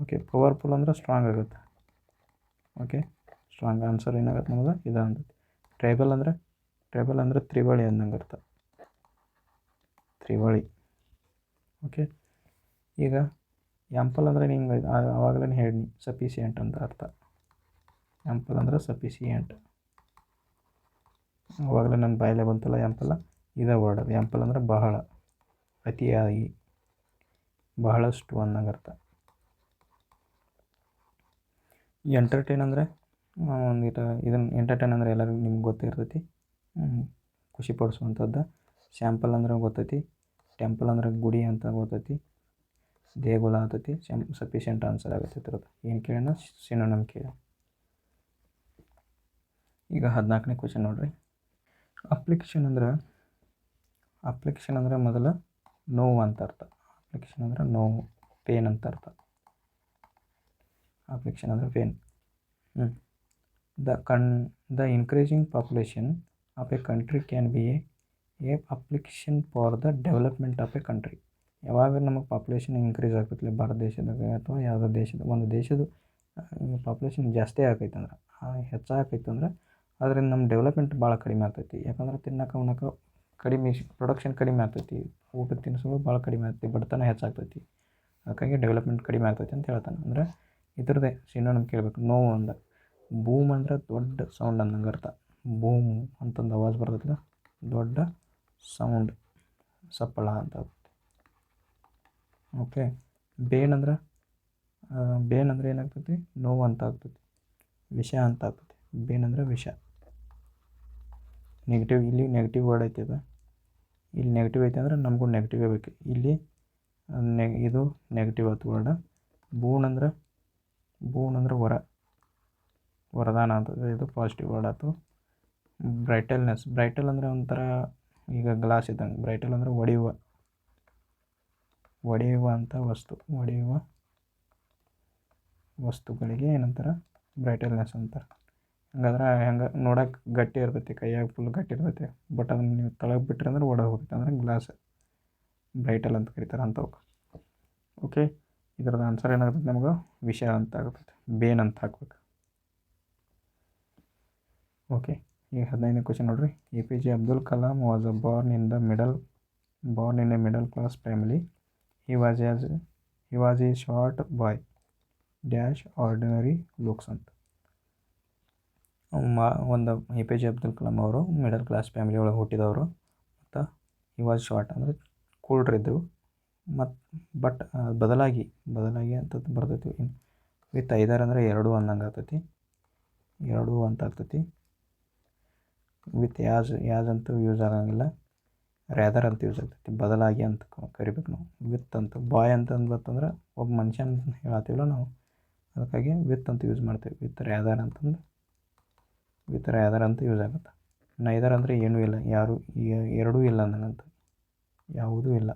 Speaker 1: ಓಕೆ. ಪವರ್ಫುಲ್ ಅಂದರೆ ಸ್ಟ್ರಾಂಗ್ ಆಗುತ್ತೆ. ಓಕೆ, ಸ್ಟ್ರಾಂಗ್ ಆನ್ಸರ್ ಏನಾಗುತ್ತೆ ನಮಗೆ ಇದು ಅಂತೈತಿ. ಟ್ರೈಬಲ್ ಅಂದರೆ ತ್ರಿವಳಿ ಅನ್ನಂಗೆ ಅರ್ಥ, ತ್ರಿವಳಿ. ಓಕೆ. ಈಗ ಆ್ಯಂಪಲ್ ಅಂದರೆ ನಿಂಗೆ ಆವಾಗಲೇ ಹೇಳಿ ಸಫಿಸಿಯೆಂಟ್ ಅಂತ ಅರ್ಥ. ಆ್ಯಂಪಲ್ ಅಂದರೆ ಸಫಿಸಿಯೆಂಟ್. ಆವಾಗಲೇ ನನ್ನ ಬಾಯಲ್ಲೇ ಬಂತಲ್ಲ ಆ್ಯಂಪಲ್, ಇದೇ ವರ್ಡ್ ಅದು. ಆ್ಯಂಪಲ್ ಅಂದರೆ ಬಹಳ, ಅತಿಯಾಗಿ, ಬಹಳಷ್ಟು ಅನ್ನಂಗೆ ಅರ್ಥ. ಎಂಟರ್ಟೈನ್ ಅಂದರೆ ಒಂದಿಟ ಇದನ್ನು ಎಂಟರ್ಟೈನ್ ಅಂದರೆ ಎಲ್ಲರಿಗೂ ನಿಮ್ಗೆ ಗೊತ್ತಿರ್ತೈತಿ, ಖುಷಿಪಡಿಸುವಂಥದ್ದು. ಸ್ಯಾಂಪಲ್ ಅಂದರೆ ಗೊತ್ತೈತಿ. ಟೆಂಪಲ್ ಅಂದರೆ ಗುಡಿ ಅಂತ ಗೊತ್ತೈತಿ. ದೇಗುಲ ಆಗ್ತೈತಿ. ಸಫಿಷಿಯೆಂಟ್ ಆನ್ಸರ್ ಆಗುತ್ತೆ ಇದ್ರದ್ದು. ಏನು ಕೇಳೋಣ, ಸಿನೋನಿಮ್ ಕೇಳಿ. ಈಗ 14ನೇ ಕ್ವೆಶ್ಚನ್ ನೋಡಿರಿ. ಅಪ್ಲಿಕೇಶನ್ ಅಂದರೆ ಮೊದಲು ನೋವು ಅಂತ ಅರ್ಥ. ಅಪ್ಲಿಕೇಶನ್ ಅಂದರೆ ನೋವು, ಪೇನ್ ಅಂತ ಅರ್ಥ. ಅಪ್ಲಿಕೇಶನ್ ಅಂದರೆ pain. The increasing population of A country can be A application for the development of A country. ಯಾವಾಗ ನಮಗೆ ಪಾಪ್ಯುಲೇಷನ್ ಇನ್ಕ್ರೀಸ್ ಆಗ್ತೈತಿ ಭಾರತ ದೇಶದಾಗ ಅಥವಾ ಯಾವುದೋ ದೇಶದ, ಒಂದು ದೇಶದ ಪಾಪ್ಯುಲೇಷನ್ ಜಾಸ್ತಿ ಆಗೈತೆ ಅಂದ್ರೆ, ಹೆಚ್ಚಾಗೈತೆ ಅಂದ್ರೆ ಅದರಿಂದ ನಮ್ಮ ಡೆವಲಪ್ಮೆಂಟ್ ಭಾಳ ಕಡಿಮೆ ಆಗ್ತೈತಿ. ಯಾಕಂದ್ರೆ ತಿನ್ನಕ್ಕೆ ಉಣ್ಣಕ್ಕೆ ಕಡಿಮೆ, ಪ್ರೊಡಕ್ಷನ್ ಕಡಿಮೆ ಆಗ್ತೈತಿ, ಊಟದ ತಿನಿಸುಗಳು ಭಾಳ ಕಡಿಮೆ ಆಗ್ತೈತಿ, ಬಡತನ ಹೆಚ್ಚಾಗ್ತೈತಿ. ಅದಕ್ಕಾಗಿ ಡೆವಲಪ್ಮೆಂಟ್ ಕಡಿಮೆ ಆಗ್ತೈತಿ ಅಂತ ಹೇಳ್ತಾನೆ. ಅಂದರೆ ಇದ್ರದ್ದೇ ಸಿನೋನಿಮ್ ಕೇಳಬೇಕು. ನೋವು ಅಂದ್ರೆ ಬೂಮ್ ಅಂದರೆ ದೊಡ್ಡ ಸೌಂಡ್ ಅನ್ನಂಗೆ ಅರ್ಥ. ಬೂಮ್ ಅಂತಂದು ಆವಾಜ್ ಬರ್ತೈತಿಲ್ಲ, ದೊಡ್ಡ ಸೌಂಡ್, ಸಪ್ಪಳ ಅಂತ. ಓಕೆ. ಬೇನ್ ಅಂದರೆ ಏನಾಗ್ತೈತಿ, ನೋವು ಅಂತ ಆಗ್ತೈತಿ, ವಿಷ ಅಂತ ಆಗ್ತೈತಿ. ಬೇನ್ ಅಂದರೆ ವಿಷ. ನೆಗೆಟಿವ್, ಇಲ್ಲಿ ನೆಗೆಟಿವ್ ವರ್ಡ್ ಐತಿ ಅದು. ಇಲ್ಲಿ ನೆಗೆಟಿವ್ ಐತೆ ಅಂದರೆ ನಮಗೂ ನೆಗೆಟಿವೇ ಬೇಕು. ಇಲ್ಲಿ ಇದು ನೆಗೆಟಿವ್ ಆಯ್ತು ವರ್ಡ. ಬೂನ್ ಅಂದರೆ ವರದಾನ ಅಂತ, ಇದು ಪಾಸಿಟಿವ್ ವರ್ಡ್ ಆಯ್ತು. ಬ್ರೈಟಲ್ ಅಂದರೆ ಒಂಥರ ಈಗ ಗ್ಲಾಸ್ ಇದ್ದಂಗೆ. ಬ್ರೈಟಲ್ ಅಂದರೆ ಒಡೆಯುವಂಥ ವಸ್ತು, ವಸ್ತುಗಳಿಗೆ ಏನಂತಾರೆ, ಬ್ರೈಟಲ್ನೆಸ್ ಅಂತಾರೆ. ಹೆಂಗೆ ನೋಡೋಕೆ ಗಟ್ಟಿ ಇರ್ತೈತಿ, ಕೈಯಾಗ ಫುಲ್ ಗಟ್ಟಿ ಇರ್ತೈತಿ, ಬಟ್ ಅದನ್ನು ನೀವು ತಳಗೆ ಬಿಟ್ರಿ ಅಂದ್ರೆ ಒಡೆದು ಹೋಗ್ತೈತೆ. ಅಂದರೆ ಗ್ಲಾಸ್ ಬ್ರೈಟಲ್ ಅಂತ ಕರೀತಾರೆ ಅಂಥವ್ಕೆ. ಓಕೆ. ಇದ್ರದ್ದು ಆನ್ಸರ್ ಏನಾಗ್ತೈತೆ ನಮಗೆ, ವಿಷ ಅಂತ ಆಗ್ತೈತೆ. ಬೇನ್ ಅಂತ ಹಾಕ್ಬೇಕು. ಓಕೆ. ಈಗ 15ನೇ ಕ್ವೆಶ್ಚನ್ ನೋಡಿರಿ. APJ Abdul Kalam was born in a middle class family. He was a short boy, dash ordinary looks ಅಂತ. ಒಂದು APJ ಅಬ್ದುಲ್ ಕಲಾಂ ಅವರು ಮಿಡಲ್ ಕ್ಲಾಸ್ ಫ್ಯಾಮಿಲಿ ಒಳಗೆ ಹುಟ್ಟಿದವರು. ಮತ್ತು ಹಿ ವಾಸ್ ಶಾರ್ಟ್ ಅಂದರೆ ಕೂಡ್ರಿದ್ದರು. ಬಟ್ ಬದಲಾಗಿ ಅಂತ ಬರ್ತೈತಿ. ವಿತ್ ಐದರ್ ಅಂದರೆ ಎರಡು ಅನ್ನಂಗೆ ಆಗ್ತೈತಿ, ಎರಡು ಅಂತ ಆಗ್ತೈತಿ. ವಿತ್ ಯಾಜ್ ಅಂತೂ ಯೂಸ್ ಆಗಂಗಿಲ್ಲ, ರ್ಯಾದರ್ ಅಂತ ಯೂಸ್ ಆಗ್ತೈತಿ. ಬದಲಾಗಿ ಅಂತ ಕರಿಬೇಕು ನಾವು. ವಿತ್ ಅಂತ ಬಾಯ್ ಅಂತ ಅಂದ್ಲತ್ತಂದ್ರೆ ಒಬ್ಬ ಮನುಷ್ಯ ಅಂತ ಹೇಳತ್ತೀವಲ್ಲ ನಾವು, ಅದಕ್ಕಾಗಿ ವಿತ್ ಅಂತ ಯೂಸ್ ಮಾಡ್ತೇವೆ. ವಿತ್ ರ್ಯಾದರ್ ಅಂತ ಯೂಸ್ ಆಗುತ್ತೆ. ನೈದರ್ ಅಂದರೆ ಏನೂ ಇಲ್ಲ, ಎರಡೂ ಇಲ್ಲ ಅಂದಂಗಂತ, ಯಾವುದೂ ಇಲ್ಲ.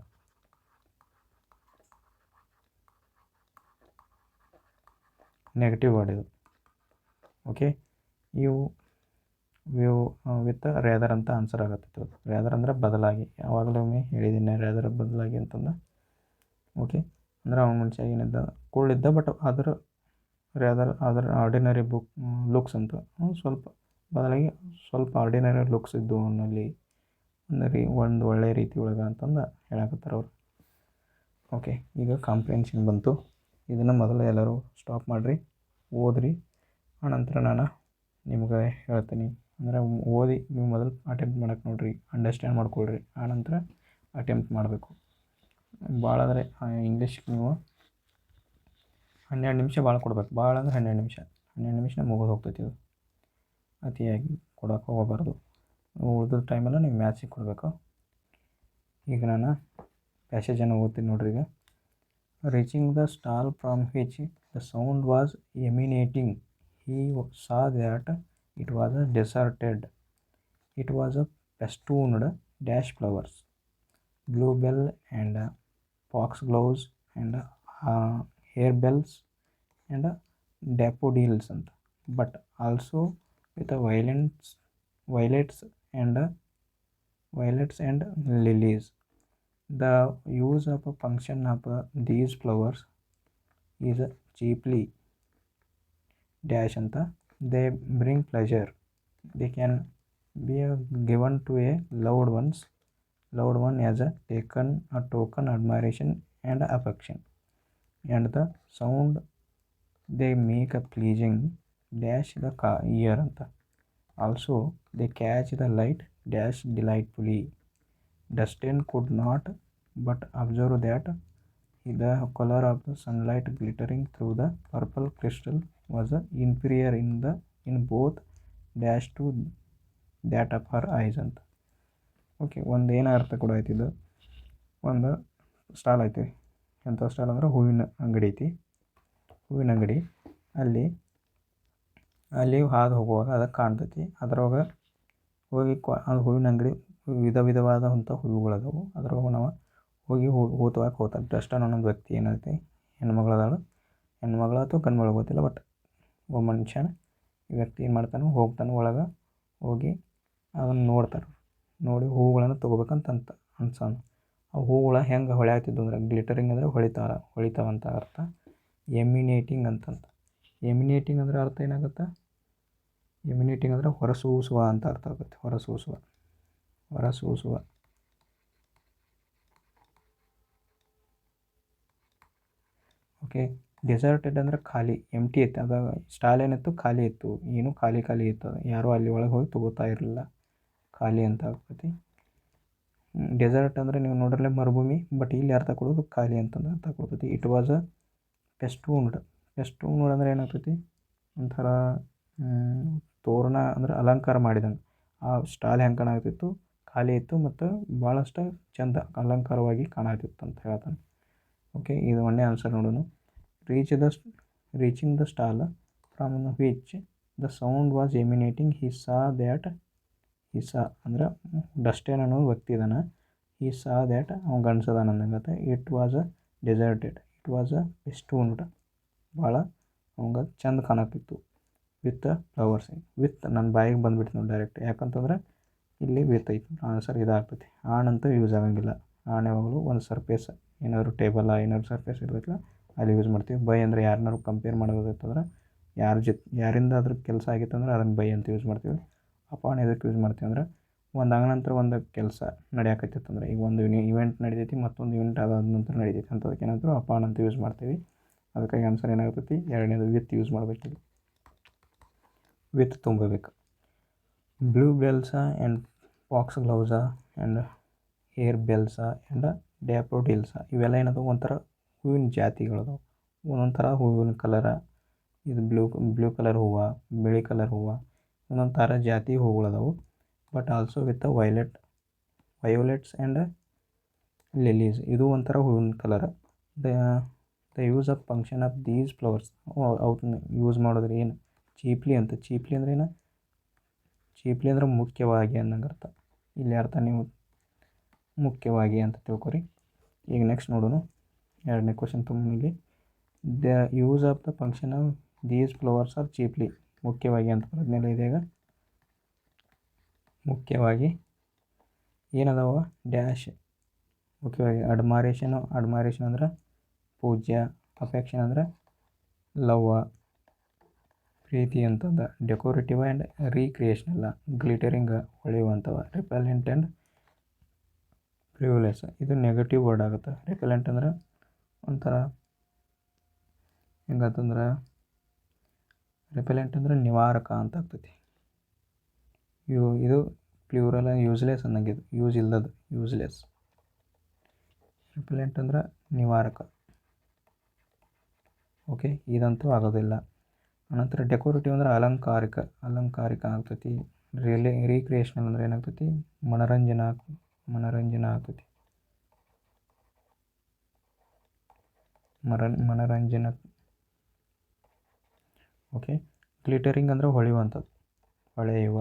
Speaker 1: ನೆಗೆಟಿವ್ ವರ್ಡ್ ಇದು. ಓಕೆ. ಇವು ವಿತ್ ರ್ಯಾದರ್ ಅಂತ ಆನ್ಸರ್ ಆಗುತ್ತೆ. ರ್ಯಾದರ್ ಅಂದರೆ ಬದಲಾಗಿ, ಯಾವಾಗಲೊಮ್ಮೆ ಹೇಳಿದ್ದೀನಿ ರ್ಯಾದರ್ ಬದಲಾಗಿ ಅಂತಂದು. ಓಕೆ. ಅಂದರೆ ಅವನ ಮನುಷ್ಯ ಏನಿದ್ದ ಕೂಳಿದ್ದ, ಬಟ್ ಅದರ ಆರ್ಡಿನರಿ ಲುಕ್ಸ್ ಅಂತ ಸ್ವಲ್ಪ ಬದಲಾಗಿ ಸ್ವಲ್ಪ ಆರ್ಡಿನರಿ ಲುಕ್ಸ್ ಇದ್ದು ಅವನಲ್ಲಿ, ಒಂದು ಒಳ್ಳೆಯ ರೀತಿ ಒಳಗೆ ಅಂತಂದು ಹೇಳಕತ್ತಾರೆ ಅವರು. ಓಕೆ. ಈಗ ಕಾಂಪ್ರಿಹೆನ್ಷನ್ ಬಂತು. ಇದನ್ನು ಮೊದಲು ಎಲ್ಲರೂ ಸ್ಟಾಪ್ ಮಾಡಿರಿ, ಓದಿರಿ. ಆನಂತರ ನಾನು ನಿಮ್ಗೆ ಹೇಳ್ತೀನಿ. ಅಂದರೆ ಓದಿ ನೀವು ಮೊದಲು ಅಟೆಂಪ್ಟ್ ಮಾಡೋಕ್ಕೆ ನೋಡಿರಿ, ಅಂಡರ್ಸ್ಟ್ಯಾಂಡ್ ಮಾಡ್ಕೊಳ್ರಿ, ಆನಂತರ ಅಟೆಂಪ್ಟ್ ಮಾಡಬೇಕು. ಭಾಳ ಅಂದರೆ ಇಂಗ್ಲೀಷ್ ನೀವು 12 ನಿಮಿಷ ಭಾಳ ಕೊಡ್ಬೇಕು. ಭಾಳ ಅಂದರೆ 12 ನಿಮಿಷ ಮುಗಿದು ಹೋಗ್ತೈತಿ. ಇದು ಅತಿಯಾಗಿ ಕೊಡೋಕೆ ಹೋಗಬಾರ್ದು. ಉಳಿದ ಟೈಮೆಲ್ಲ ನೀವು ಮ್ಯಾಥ್ಸಿಗೆ ಕೊಡಬೇಕು. ಈಗ ನಾನು ಪ್ಯಾಸೇಜನ್ನು ಓದ್ತೀನಿ ನೋಡ್ರಿ ಈಗ. Reaching the stall from which the sound was emanating he saw that it was deserted. It was festooned dash flowers, bluebell and foxgloves and harebells and daffodils, but also with violets and lilies. The use of a function of these flowers is cheaply dash anta. They bring pleasure. They can be given to a loved one as a token admiration and affection, and the sound they make a pleasing dash the ear anta. Also they catch the light dash delightfully. Dustin could not but observe that the color of the sunlight glittering through the purple crystal was inferior in both dash to that of her eyes ಅಂತ. ಓಕೆ, ಒಂದು ಏನು ಅರ್ಥ ಕೂಡ ಆಯ್ತಿದ್ದು. ಒಂದು ಸ್ಟಾಲ್ ಐತಿ. ಎಂಥ ಸ್ಟಾಲ್ ಅಂದ್ರೆ ಹೂವಿನ ಅಂಗಡಿ ಐತಿ. ಹೂವಿನ ಅಂಗಡಿ ಅಲ್ಲಿ ಹಾದು ಹೋಗುವಾಗ ಅದಕ್ಕೆ ಕಾಣ್ತೈತಿ. ಅದ್ರೊಳಗೆ ಹೋಗಿ ಅದು ಹೂವಿನ ಅಂಗಡಿ ವಿಧವಾದಂಥ ಹೂವುಗಳದಾವು. ಅದ್ರೊಳಗೆ ನಾವು ಹೋಗಿ ಹೋಗ್ತಾನೆ. ಡಸ್ಟನ್ ಅನ್ನೊಂದು ವ್ಯಕ್ತಿ ಏನೈತಿ, ಹೆಣ್ಮಗಳದಾಳು. ಹೆಣ್ಮಗಳು ಅಥವಾ ಗಂಡ್ಮಗಳು ಗೊತ್ತಿಲ್ಲ, ಬಟ್ ಒಬ್ಬ ಮನುಷ್ಯನ ವ್ಯಕ್ತಿ ಏನು ಮಾಡ್ತಾನೆ, ಹೋಗ್ತಾನೆ ಒಳಗೆ. ಹೋಗಿ ಅದನ್ನು ನೋಡ್ತಾರೆ. ನೋಡಿ ಹೂವುಗಳನ್ನು ತೊಗೋಬೇಕಂತ ಅನ್ಸಾನ. ಆ ಹೂವುಗಳ ಹೆಂಗೆ ಹೊಳೆಯಾಗ್ತಿದ್ದು ಅಂದ್ರೆ, ಗ್ಲಿಟರಿಂಗ್ ಅಂದರೆ ಹೊಳಿತಾವಂತ ಅರ್ಥ. ಎಮಿನೇಟಿಂಗ್ ಅಂತಂತ. ಎಮಿನೇಟಿಂಗ್ ಅಂದರೆ ಅರ್ಥ ಏನಾಗುತ್ತೆ? ಎಮಿನೇಟಿಂಗ್ ಅಂದರೆ ಹೊರಸೂಸುವ ಅಂತ ಅರ್ಥ ಆಗುತ್ತೆ. ಹೊರಸೂಸುವ. ಓಕೆ. ಡೆಸರ್ಟೆಡ್ ಅಂದರೆ ಖಾಲಿ, ಎಂಟಿ ಇತ್ತು. ಅದು ಸ್ಟಾಲ್ ಏನಿತ್ತು, ಖಾಲಿ ಇತ್ತು. ಏನು ಖಾಲಿ ಇತ್ತು. ಯಾರೂ ಅಲ್ಲಿ ಒಳಗೆ ಹೋಗಿ ತೊಗೋತಾ ಇರಲಿಲ್ಲ. ಖಾಲಿ ಅಂತ ಆಗ್ತೈತಿ. ಡೆಸರ್ಟ್ ಅಂದರೆ ನೀವು ನೋಡಿರಲೇ ಮರುಭೂಮಿ, ಬಟ್ ಇಲ್ಲಿ ಅರ್ಥ ಕೊಡೋದು ಖಾಲಿ ಅಂತಂದು ಅರ್ಥ ಕೊಡ್ತೈತಿ. ಇಟ್ ವಾಸ್ ಫೆಸ್ಟೂನ್ಡ್ ಅಂದರೆ ಏನಾಗ್ತೈತಿ, ಒಂಥರ ತೋರಣ ಅಂದರೆ ಅಲಂಕಾರ ಮಾಡಿದಂಗೆ. ಆ ಸ್ಟಾಲ್ ಹೆಂಗೆ ಕಾಣಾಗ್ತಿತ್ತು, ಖಾಲಿ ಇತ್ತು ಮತ್ತು ಭಾಳಷ್ಟು ಚೆಂದ ಅಲಂಕಾರವಾಗಿ ಕಾಣಾಗ್ತಿತ್ತು ಅಂತ ಹೇಳ್ತಾನೆ. ಓಕೆ, ಇದು ಒಂದೇ ಆನ್ಸರ್ ನೋಡೋಣ. Reaching the stall from which the sound was emanating he saw ಅಂದ್ರೆ ಡಸ್ಟೇನ್ ಅನ್ನೋ ವ್ಯಕ್ತಿ ಇದಾನೆ. he saw that ಅವ್ನು ಗಂಡಸದಾನ ಅಂದಂಗತ್ತೆ. It was deserted. It was festooned. ಭಾಳ ಅವಂಗೆ ಚೆಂದ ಕಾಣಕ್ತಿತ್ತು. With flowers. ವಿತ್ ನನ್ನ ಬಾಯಿಗೆ ಬಂದುಬಿಟ್ಟು ನೋಡಿ ಡೈರೆಕ್ಟ್. ಯಾಕಂತಂದ್ರೆ ಇಲ್ಲಿ ವಿತ್ ಐತಿ. ಆನ್ಸರ್ ಇದಾಗ್ತೈತಿ. ಆಣಂತೂ ಯೂಸ್ ಆಗಂಗಿಲ್ಲ. ಆಣ್ ಯಾವಾಗಲೂ ಒಂದು ಸರ್ಫೇಸ್, ಏನಾದರೂ ಟೇಬಲ್ ಏನಾದ್ರು ಸರ್ಫೇಸ್ ಇರಬೇಕಲ್ಲ, ಅಲ್ಲಿ ಯೂಸ್ ಮಾಡ್ತೀವಿ. ಬೈ ಅಂದರೆ ಯಾರನ್ನಾರು ಕಂಪೇರ್ ಮಾಡೋದಿತ್ತಂದ್ರೆ, ಯಾರಿಂದ ಅದ್ರ ಕೆಲಸ ಆಗಿತ್ತಂದ್ರೆ ಅದನ್ನು ಬೈ ಅಂತ ಯೂಸ್ ಮಾಡ್ತೀವಿ. ಅಪಾನ್ ಎದಕ್ಕೆ ಯೂಸ್ ಮಾಡ್ತೀವಿ ಅಂದ್ರೆ, ಒಂದು ನಂತರ ಒಂದು ಕೆಲಸ ನಡೆಯಾಕತ್ತಿತ್ತಂದ್ರೆ, ಈಗ ಒಂದು ಇವೆಂಟ್ ನಡಿತೈತಿ, ಮತ್ತೊಂದು ಇವೆಂಟ್ ಅದಾದ ನಂತರ ನಡಿತೈತಿ ಅಂಥದಕ್ಕೆ ಏನಾದರೂ ಅಪಾನ್ ಅಂತ ಯೂಸ್ ಮಾಡ್ತೀವಿ. ಅದಕ್ಕಾಗಿ ಆನ್ಸರ್ ಏನಾಗ್ತೈತಿ, ಎರಡನೇದು ವಿತ್ ಯೂಸ್ ಮಾಡಬೇಕಿದೆ. ವಿತ್ ತುಂಬಬೇಕು. Bluebells and foxgloves and harebells and daffodils ಇವೆಲ್ಲ ಏನದು ಒಂಥರ ಹೂವಿನ ಜಾತಿಗಳದು. ಒಂದೊಂದು ಥರ ಹೂವಿನ ಕಲರ. ಇದು ಬ್ಲೂ ಕಲರ್ ಹೂವು, ಬಿಳಿ ಕಲರ್ ಹೂವು, ಒಂದೊಂದು ಥರ ಜಾತಿ ಹೂವುಗಳದಾವು. But also with violets and lilies. ಇದು ಒಂಥರ ಹೂವಿನ colour. The use of function of these flowers. ಅವನ್ನ ಯೂಸ್ ಮಾಡೋದ್ರೆ ಏನು? ಚೀಪ್ಲಿ ಅಂತ. ಚೀಪ್ಲಿ ಅಂದ್ರೆ ಏನು? ಚೀಪ್ಲಿ ಅಂದ್ರೆ ಮುಖ್ಯವಾಗಿ ಅನ್ನಂಗೆ ಅರ್ಥ. ಇಲ್ಲಿ ಅರ್ಥ ನೀವು ಮುಖ್ಯವಾಗಿ ಅಂತ ತಿಳ್ಕೊರಿ. ಈಗ ನೆಕ್ಸ್ಟ್ ನೋಡೋಣ. ಎರಡನೇ ಕ್ವಶನ್ ಇಲ್ಲಿ. The use of the function of these flowers are cheaply. ಮುಖ್ಯವಾಗಿ ಅಂತ ಬರೋದ್ಮೇಲೆ ಇದೀಗ ಮುಖ್ಯವಾಗಿ ಏನದಾವ ಡ್ಯಾಶ್. ಮುಖ್ಯವಾಗಿ ಅಡ್ಮೈರೇಷನ್ ಅಂದ್ರೆ ಪೂಜ್ಯ. ಅಫೆಕ್ಷನ್ ಅಂದ್ರೆ ಲವ್, ಪ್ರೀತಿ ಅಂತಂದ. ಡೆಕೋರೇಟಿವ್ ಆ್ಯಂಡ್ ರೀಕ್ರಿಯೇಷನಲ್ಲ. ಗ್ಲಿಟರಿಂಗ್ ಹೊಳೆಯುವಂಥವ. Repellent and privileges. ಇದು ನೆಗೆಟಿವ್ ವರ್ಡ್ ಆಗುತ್ತೆ. ರಿಪೆಲೆಂಟ್ ಅಂದ್ರೆ ಒಂಥರ ಹೆಂಗಂತಂದ್ರೆ, ರಿಪೆಲೆಂಟ್ ಅಂದ್ರೆ ನಿವಾರಕ ಅಂತ ಆಗ್ತೈತಿ. ಇದು ಪ್ಲೂರಲ್ ಯೂಸ್ಲೆಸ್ ಅನ್ನಂಗಿದು. ಯೂಸ್ ಇಲ್ಲದ ಯೂಸ್ಲೆಸ್. ರಿಪೆಲೆಂಟ್ ಅಂದ್ರೆ ನಿವಾರಕ. ಓಕೆ, ಇದಂತೂ ಆಗೋದಿಲ್ಲ. ಅನಂತರ ಡೆಕೋರೇಟಿವ್ ಅಂದ್ರೆ ಅಲಂಕಾರಿಕ ಆಗ್ತೈತಿ. ರೀಕ್ರಿಯೇಷನಲ್ ಅಂದ್ರೆ ಏನಾಗ್ತೈತಿ, ಮನರಂಜನಾ ಆಗ್ತೈತಿ. ಮನರಂಜನ. ಓಕೆ. ಗ್ಲಿಟರಿಂಗ್ ಅಂದರೆ ಹೊಳೆಯುವಂಥದ್ದು, ಹೊಳೆಯುವ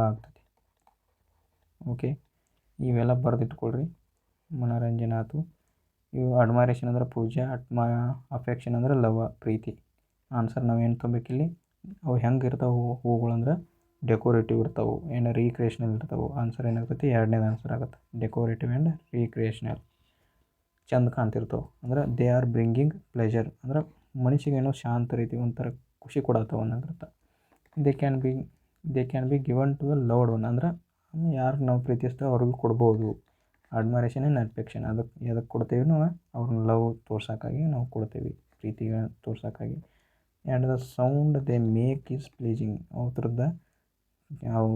Speaker 1: ಆಗ್ತದೆ. ಓಕೆ, ಇವೆಲ್ಲ ಬರೆದಿಟ್ಕೊಳ್ರಿ. ಮನೋರಂಜನೆ ಆಯ್ತು. ಇವು ಅಡ್ಮೈರೇಷನ್ ಅಂದ್ರೆ ಪೂಜೆ, ಅಫೆಕ್ಷನ್ ಅಂದ್ರೆ ಲವ್, ಪ್ರೀತಿ. ಆನ್ಸರ್ ನಾವೇನು ತೊಗೊಬೇಕಿಲ್ಲಿ? ಅವು ಹೆಂಗೆ ಇರ್ತಾವೆ ಹೂಗಳಂದ್ರೆ ಡೆಕೋರೇಟಿವ್ ಇರ್ತಾವೆ ಆ್ಯಂಡ್ ರೀಕ್ರಿಯೇಷನಲ್ ಇರ್ತಾವೆ. ಆನ್ಸರ್ ಏನಾಗ್ತೈತಿ? ಎರಡನೇದು ಆನ್ಸರ್ ಆಗುತ್ತೆ, ಡೆಕೋರೇಟಿವ್ ಆ್ಯಂಡ್ ರೀಕ್ರಿಯೇಷನಲ್. ಚಂದ ಕಾಣ್ತಿರ್ತಾವೆ ಅಂದ್ರೆ ದೇ ಆರ್ ಬ್ರಿಂಗಿಂಗ್ ಪ್ಲೆಜರ್, ಅಂದ್ರೆ ಮನುಷ್ಯಗೆ ಏನೋ ಶಾಂತ ರೀತಿ ಒಂಥರ ಖುಷಿ ಕೊಡತ್ತವ ಅನ್ನೋದರ್ಥ. They can be given to the loved one, ಅಂದ್ರೆ ಯಾರು ನಾವು ಪ್ರೀತಿಸ್ತೇವೆ ಅವ್ರಿಗೂ ಕೊಡ್ಬೋದು. ಅಡ್ಮೈರೇಷನ್ ಆ್ಯಂಡ್ ಅಫೆಕ್ಷನ್ ಅದಕ್ಕೆ ಎದಕ್ಕೆ ಕೊಡ್ತೇವೆ ನಾವು? ಅವ್ರನ್ನ ಲವ್ ತೋರ್ಸೋಕ್ಕಾಗಿ ನಾವು ಕೊಡ್ತೇವೆ, ಪ್ರೀತಿಗೆ ತೋರ್ಸೋಕ್ಕಾಗಿ. And the sound they make is pleasing, ಅವ್ರದ್ದು ಅವು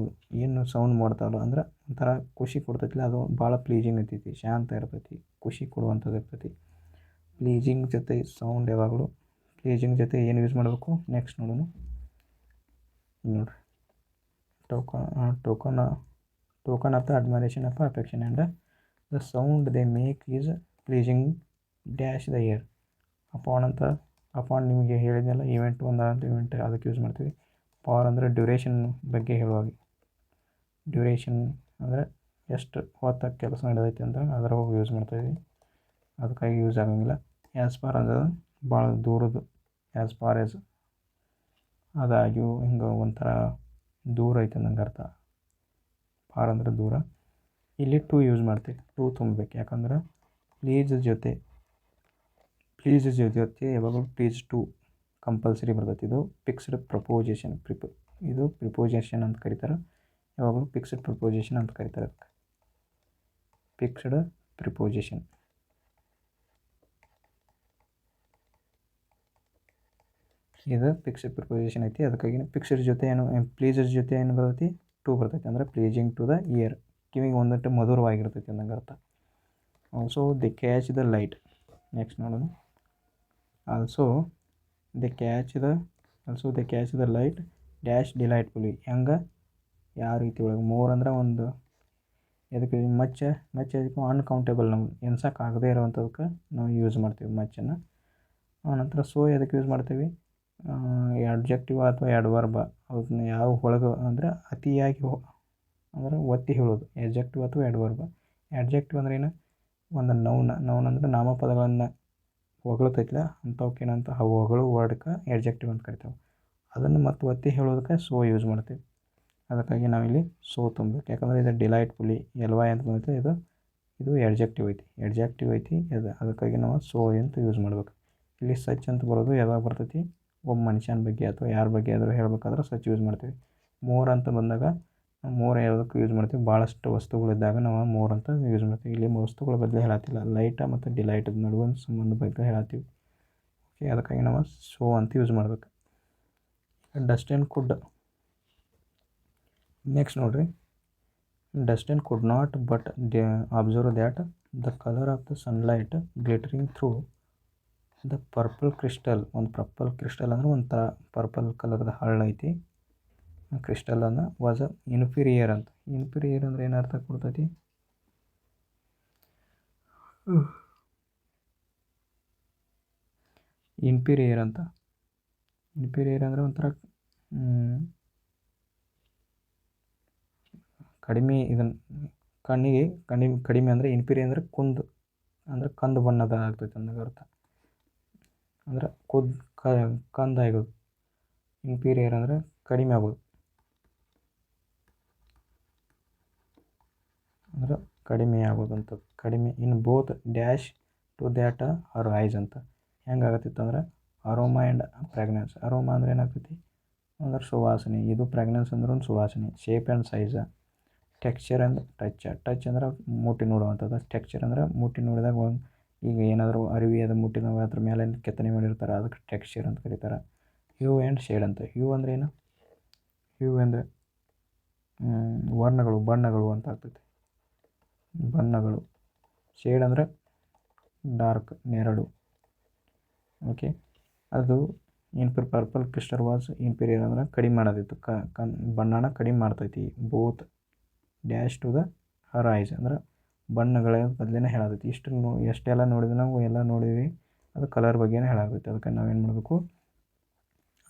Speaker 1: ಏನು ಸೌಂಡ್ ಮಾಡ್ತಾವಲ್ಲ ಅಂದ್ರೆ ಒಂಥರ ಖುಷಿ ಕೊಡ್ತೈತಿಲ್ಲ, ಅದು ಭಾಳ ಪ್ಲೀಸಿಂಗ್ ಇರ್ತೈತಿ, ಶಾಂತ ಇರ್ತೈತಿ, ಖುಷಿ ಕೊಡುವಂಥದ್ದು ಇರ್ತೈತಿ. ಪ್ಲೀಸಿಂಗ್ ಜೊತೆ ಸೌಂಡ್ ಯಾವಾಗಲೂ, ಪ್ಲೀಸಿಂಗ್ ಜೊತೆ ಏನು ಯೂಸ್ ಮಾಡಬೇಕು ನೆಕ್ಸ್ಟ್ ನೋಡೋಣ. ನೋಡಿರಿ, token of the admiration of affection and the sound they make is pleasing dash the ear. Upon ನಿಮಗೆ ಹೇಳಿದ್ನಲ್ಲ, ಇವೆಂಟ್ ಒಂದು ಇವೆಂಟ್ ಅದಕ್ಕೆ ಯೂಸ್ ಮಾಡ್ತೀವಿ. ಪವರ್ ಅಂದರೆ ಡ್ಯೂರೇಷನ್ ಬಗ್ಗೆ ಹೇಳುವಾಗ, ಡ್ಯೂರೇಷನ್ ಅಂದರೆ ಎಷ್ಟು ಹೊತ್ತು ಕೆಲಸ ನಡೆದೈತಿ ಅಂತ ಅದರೊಳಗೆ ಯೂಸ್ ಮಾಡ್ತಾಯಿದ್ವಿ, ಅದಕ್ಕಾಗಿ ಯೂಸ್ ಆಗೋಂಗಿಲ್ಲ. ಆ್ಯಸ್ ಪಾರ್ ಅಂದರೆ ಭಾಳ ದೂರದ್ದು, ಆ್ಯಸ್ ಪಾರ್ ಆ್ಯಸ್ ಅದಾಗ್ಯೂ ಹಿಂಗೆ ಒಂಥರ ದೂರ ಐತೆ ಅನ್ನಂಗೆ ಅರ್ಥ. ಪಾರ್ ಅಂದರೆ ದೂರ. ಇಲ್ಲಿ ಟು ಯೂಸ್ ಮಾಡ್ತೀವಿ, ಟು ತುಂಬಬೇಕು. ಯಾಕಂದ್ರೆ ಪ್ಲೀಸ್ ಜೊತೆ ಯಾವಾಗಲೂ ಪ್ಲೀಸ್ ಟು ಕಂಪಲ್ಸರಿ ಬರ್ತೈತಿ. ಇದು ಫಿಕ್ಸ್ಡ್ ಪ್ರಪೋಸಿಷನ್, ಇದು ಪ್ರಿಪೋಸಿಷನ್ ಅಂತ ಕರೀತಾರೆ. ಯಾವಾಗಲೂ ಫಿಕ್ಸ್ಡ್ ಪ್ರಪೋಸಿಷನ್ ಅಂತ ಕರೀತಾರೆ. Fixed preposition. ಇದು ಫಿಕ್ಸ್ಡ್ ಪ್ರಿಪೋಸಿಷನ್ ಐತಿ, ಅದಕ್ಕಾಗಿ ಫಿಕ್ಸ್ಡ್ ಜೊತೆ ಏನು ಪ್ಲೀಸರ್ ಜೊತೆ ಏನು ಬರ್ತೈತಿ? ಟು ಬರ್ತೈತಿ. ಅಂದರೆ ಪ್ಲೀಸಿಂಗ್ ಟು ದ ಇಯರ್, ಕಿವಿಗೆ ಒಂದಟ್ಟು ಮಧುರವಾಗಿರ್ತೈತಿ ಅನ್ನಂಗೆ ಅರ್ಥ. Also they catch the light. Next ನೋಡೋಣ. Also they catch the light dash delightfully. ಹೆಂಗೆ, ಯಾವ ರೀತಿ ಒಳಗೆ? ಮೋರ್ ಅಂದ್ರೆ ಒಂದು ಎದಕ್ಕೆ ಮಚ್ಚ ಅದಕ್ಕೆ ಅನ್ಕೌಂಟೇಬಲ್, ನಮ್ಗೆ ಎಣ್ಸೋಕ್ಕಾಗದೇ ಇರೋವಂಥದಕ್ಕೆ ನಾವು ಯೂಸ್ ಮಾಡ್ತೀವಿ ಮಚ್ಚನ್ನು. ಆನಂತರ ಸೋ ಎದಕ್ಕೆ ಯೂಸ್ ಮಾಡ್ತೀವಿ? ಅಡ್ಜೆಕ್ಟಿವ್ ಅಥವಾ ಆ್ಯಡ್ವರ್ಬ್, ಅದನ್ನ ಯಾವ ಒಳಗೆ ಅಂದರೆ ಅತಿಯಾಗಿ ಅಂದರೆ ಒತ್ತಿ ಹೇಳೋದು, ಎಡ್ಜೆಕ್ಟಿವ್ ಅಥವಾ ಆ್ಯಡ್ವರ್ಬ್. ಆಡ್ಜೆಕ್ಟಿವ್ ಅಂದ್ರೆ ಏನು? ಒಂದು ನೌನ್ ಅಂದರೆ ನಾಮಪದಗಳನ್ನು ಹೊಗಳ್ತೈತಿಲ್ಲ ಅಂಥವಕ್ಕೇನಂತ ಹೊಗಳು ವರ್ಡ್ಗೆ ಆಡ್ಜೆಕ್ಟಿವ್ ಅಂತ ಕರಿತೇವೆ. ಅದನ್ನು ಮತ್ತೆ ಒತ್ತಿ ಹೇಳೋದಕ್ಕೆ ಸೋ ಯೂಸ್ ಮಾಡ್ತೀವಿ. ಅದಕ್ಕಾಗಿ ನಾವಿಲ್ಲಿ ಸೋ ತುಂಬಬೇಕು. ಯಾಕಂದರೆ ಇದು ಡಿಲೈಟ್ಫುಲಿ ಎಲ್ವೈ ಅಂತ ಬಂದೈತೆ, ಇದು ಆಡ್ಜೆಕ್ಟಿವ್ ಐತಿ ಅದು, ಅದಕ್ಕಾಗಿ ನಾವು ಸೋ ಅಂತ ಯೂಸ್ ಮಾಡ್ಬೇಕು. ಇಲ್ಲಿ ಸಚ್ ಅಂತ ಬರೋದು ಯಾವಾಗ ಬರ್ತೈತಿ? ಒಬ್ಬ ಮನುಷ್ಯನ ಬಗ್ಗೆ ಅಥವಾ ಯಾರ ಬಗ್ಗೆ ಆದರೂ ಹೇಳಬೇಕಾದ್ರೆ ಸಚ್ ಯೂಸ್ ಮಾಡ್ತೀವಿ. ಮೋರ್ ಅಂತ ಬಂದಾಗ ಮೋರ್ ಯಾವುದಕ್ಕೆ ಯೂಸ್ ಮಾಡ್ತೀವಿ? ಭಾಳಷ್ಟು ವಸ್ತುಗಳಿದ್ದಾಗ ನಾವು ಮೋರ್ ಅಂತ ಯೂಸ್ ಮಾಡ್ತೀವಿ. ಇಲ್ಲಿ ವಸ್ತುಗಳ ಬಗ್ಗೆ ಹೇಳತ್ತಿಲ್ಲ, ಲೈಟ ಮತ್ತು ಡಿಲೈಟ್ ನಡುವಿನ ಸಂಬಂಧ ಬಗ್ಗೆ ಹೇಳತ್ತೀವಿ. ಓಕೆ, ಅದಕ್ಕಾಗಿ ನಾವು ಸೋ ಅಂತ ಯೂಸ್ ಮಾಡ್ಬೇಕು. ಡಸ್ಟಿನ್ ಕುಡ್. ನೆಕ್ಸ್ಟ್ ನೋಡಿರಿ, destiny could not but observe that the colour of the sunlight glittering through the purple crystal. ಒಂದು ಪರ್ಪಲ್ ಕ್ರಿಸ್ಟಲ್ ಅಂದರೆ ಒಂಥರ ಪರ್ಪಲ್ ಕಲರ್ದ ಹಳ್ಳ ಐತಿ, ಕ್ರಿಸ್ಟಲನ್ನು ವಾಸ್ ಇನ್ಫೀರಿಯರ್ ಅಂತ. ಇನ್ಫೀರಿಯರ್ ಅಂದರೆ ಏನು ಅರ್ಥ ಕೊಡ್ತೈತಿ? ಇನ್ಫೀರಿಯರ್ ಅಂದರೆ ಒಂಥರ ಕಡಿಮೆ. ಇದನ್ನು ಕಣ್ಣಿಗೆ ಕಡಿಮೆ ಅಂದರೆ ಇನ್ಫೀರಿಯರ್ ಅಂದರೆ ಕಂದು ಬಣ್ಣದ ಆಗ್ತೈತೆ ಅನ್ನೋದು ಅರ್ಥ. ಅಂದ್ರೆ ಕಂದಾಗೋದು. ಇನ್ಫೀರಿಯರ್ ಅಂದರೆ ಕಡಿಮೆ ಆಗೋದು, ಅಂದ್ರೆ ಕಡಿಮೆ ಆಗೋದಂತ. ಕಡಿಮೆ in both dash to that are ice ಅಂತ. ಹೆಂಗಾಗತ್ತಿತ್ತು ಅಂದ್ರೆ ಅರೋಮಾ ಆ್ಯಂಡ್ ಫ್ರಾಗ್ನೆನ್ಸ್. ಅರೋಮಾ ಅಂದರೆ ಏನಾಗ್ತೈತಿ ಅಂದ್ರೆ ಸುವಾಸನೆ, ಇದು ಫ್ರಾಗ್ನೆನ್ಸ್ ಅಂದ್ರೆ ಒಂದು ಸುವಾಸನೆ. Shape and ಸೈಜ. Texture and touch ಅಂದರೆ ಮುಟ್ಟಿ ನೋಡುವಂಥದ್ದು. ಟೆಕ್ಸ್ಚರ್ ಅಂದರೆ ಮುಟ್ಟಿ ನೋಡಿದಾಗ ಈಗ ಏನಾದರೂ ಅರಿವಿ ಅದು ಮುಟ್ಟಿದಾಗ ಅದ್ರ ಮೇಲೆ ಕೆತ್ತನೆ ಮಾಡಿರ್ತಾರೆ, ಅದಕ್ಕೆ ಟೆಕ್ಸ್ಚರ್ ಅಂತ ಕರೀತಾರೆ. ಹ್ಯೂ ಆ್ಯಂಡ್ ಶೇಡ್ ಅಂತ. ಹ್ಯೂ ಅಂದರೆ ಏನು? ಹ್ಯೂ ಅಂದರೆ ವರ್ಣಗಳು, ಬಣ್ಣಗಳು ಅಂತ ಆಗ್ತೈತಿ, ಬಣ್ಣಗಳು. ಶೇಡ್ ಅಂದರೆ ಡಾರ್ಕ್, ನೆರಳು. ಓಕೆ, ಅದು ಪರ್ಪಲ್ ಕ್ರಿಸ್ಟಲ್ ವಾಸ್ ಇನ್ಫೀರಿಯರ್ ಅಂದರೆ ಕಡಿಮೆ ಮಾಡೋದಿತ್ತು, ಬಣ್ಣನ ಕಡಿಮೆ ಮಾಡ್ತೈತಿ. Both dash to the her eyes ಅಂದರೆ ಬಣ್ಣಗಳ ಬದಲಿನೇ ಹೇಳಾಕತ್ತೈತಿ. ಎಷ್ಟೆಲ್ಲ ನೋಡಿದ್ವಿ ನಾವು ಎಲ್ಲ ನೋಡಿದ್ವಿ, ಅದು ಕಲರ್ ಬಗ್ಗೆನೇ ಹೇಳಾಕತ್ತೈತಿ. ಅದಕ್ಕೆ ನಾವೇನು ಮಾಡಬೇಕು,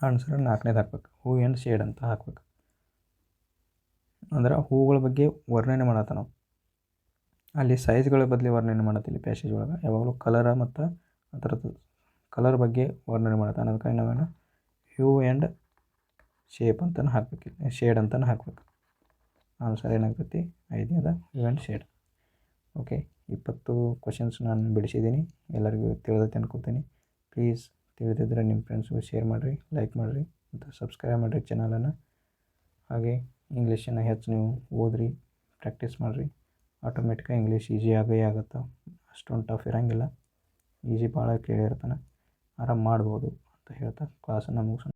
Speaker 1: ಆನ್ಸರ್ 4ನೇದು ಹಾಕ್ಬೇಕು, ಹೂ ಆ್ಯಂಡ್ ಶೇಡ್ ಅಂತ ಹಾಕ್ಬೇಕು. ಅಂದ್ರೆ ಹೂಗಳ ಬಗ್ಗೆ ವರ್ಣನೆ ಮಾಡತ್ತ ನಾವು, ಅಲ್ಲಿ ಸೈಜ್ಗಳ ಬದಲು ವರ್ಣನೆ ಮಾಡತ್ತಿಲ್ಲ ಪ್ಯಾಸೇಜ್ ಒಳಗೆ. ಯಾವಾಗಲೂ ಕಲರ ಮತ್ತು ಅದರದ್ದು ಕಲರ್ ಬಗ್ಗೆ ವರ್ಣನೆ ಮಾಡತ್ತಾನೆ. ಅದಕ್ಕೆ ನಾವೇನು ಹ್ಯೂ ಆ್ಯಂಡ್ ಶೇಪ್ ಅಂತಲೇ ಹಾಕ್ಬೇಕು, ಶೇಡ್ ಅಂತಲೇ ಹಾಕ್ಬೇಕು. ಆನ್ಸರ್ ಏನಾಗ್ತೈತಿ 5ನೇದು hue and shade. Okay, 20 questions ನಾನು ಬಿಡಿಸಿದ್ದೀನಿ. ಎಲ್ಲರಿಗೂ ತಿಳಿದೈತೆ ಅನ್ಕೋತೀನಿ. ಪ್ಲೀಸ್ ತಿಳಿದಿದ್ದರೆ ನಿಮ್ಮ ಫ್ರೆಂಡ್ಸ್ಗೂ ಶೇರ್ ಮಾಡಿರಿ, ಲೈಕ್ ಮಾಡಿರಿ ಮತ್ತು ಸಬ್ಸ್ಕ್ರೈಬ್ ಮಾಡಿರಿ ಚಾನಲನ್ನು. ಹಾಗೆ ಇಂಗ್ಲೀಷನ್ನು ಹೆಚ್ಚು ನೀವು ಓದಿರಿ, ಪ್ರಾಕ್ಟೀಸ್ ಮಾಡಿರಿ. ಆಟೋಮೆಟಿಕಾಗಿ ಇಂಗ್ಲೀಷ್ ಈಸಿ ಆಗುತ್ತೆ. ಅಷ್ಟೊಂದು ಟಫ್ ಇರೋಂಗಿಲ್ಲ, ಈಸಿ ಭಾಳ ಕೇಳಿರ್ತಾನೆ, ಆರಾಮ್ ಮಾಡ್ಬೋದು ಅಂತ ಹೇಳ್ತಾ ಕ್ಲಾಸನ್ನು ಮುಗಿಸೋಣ.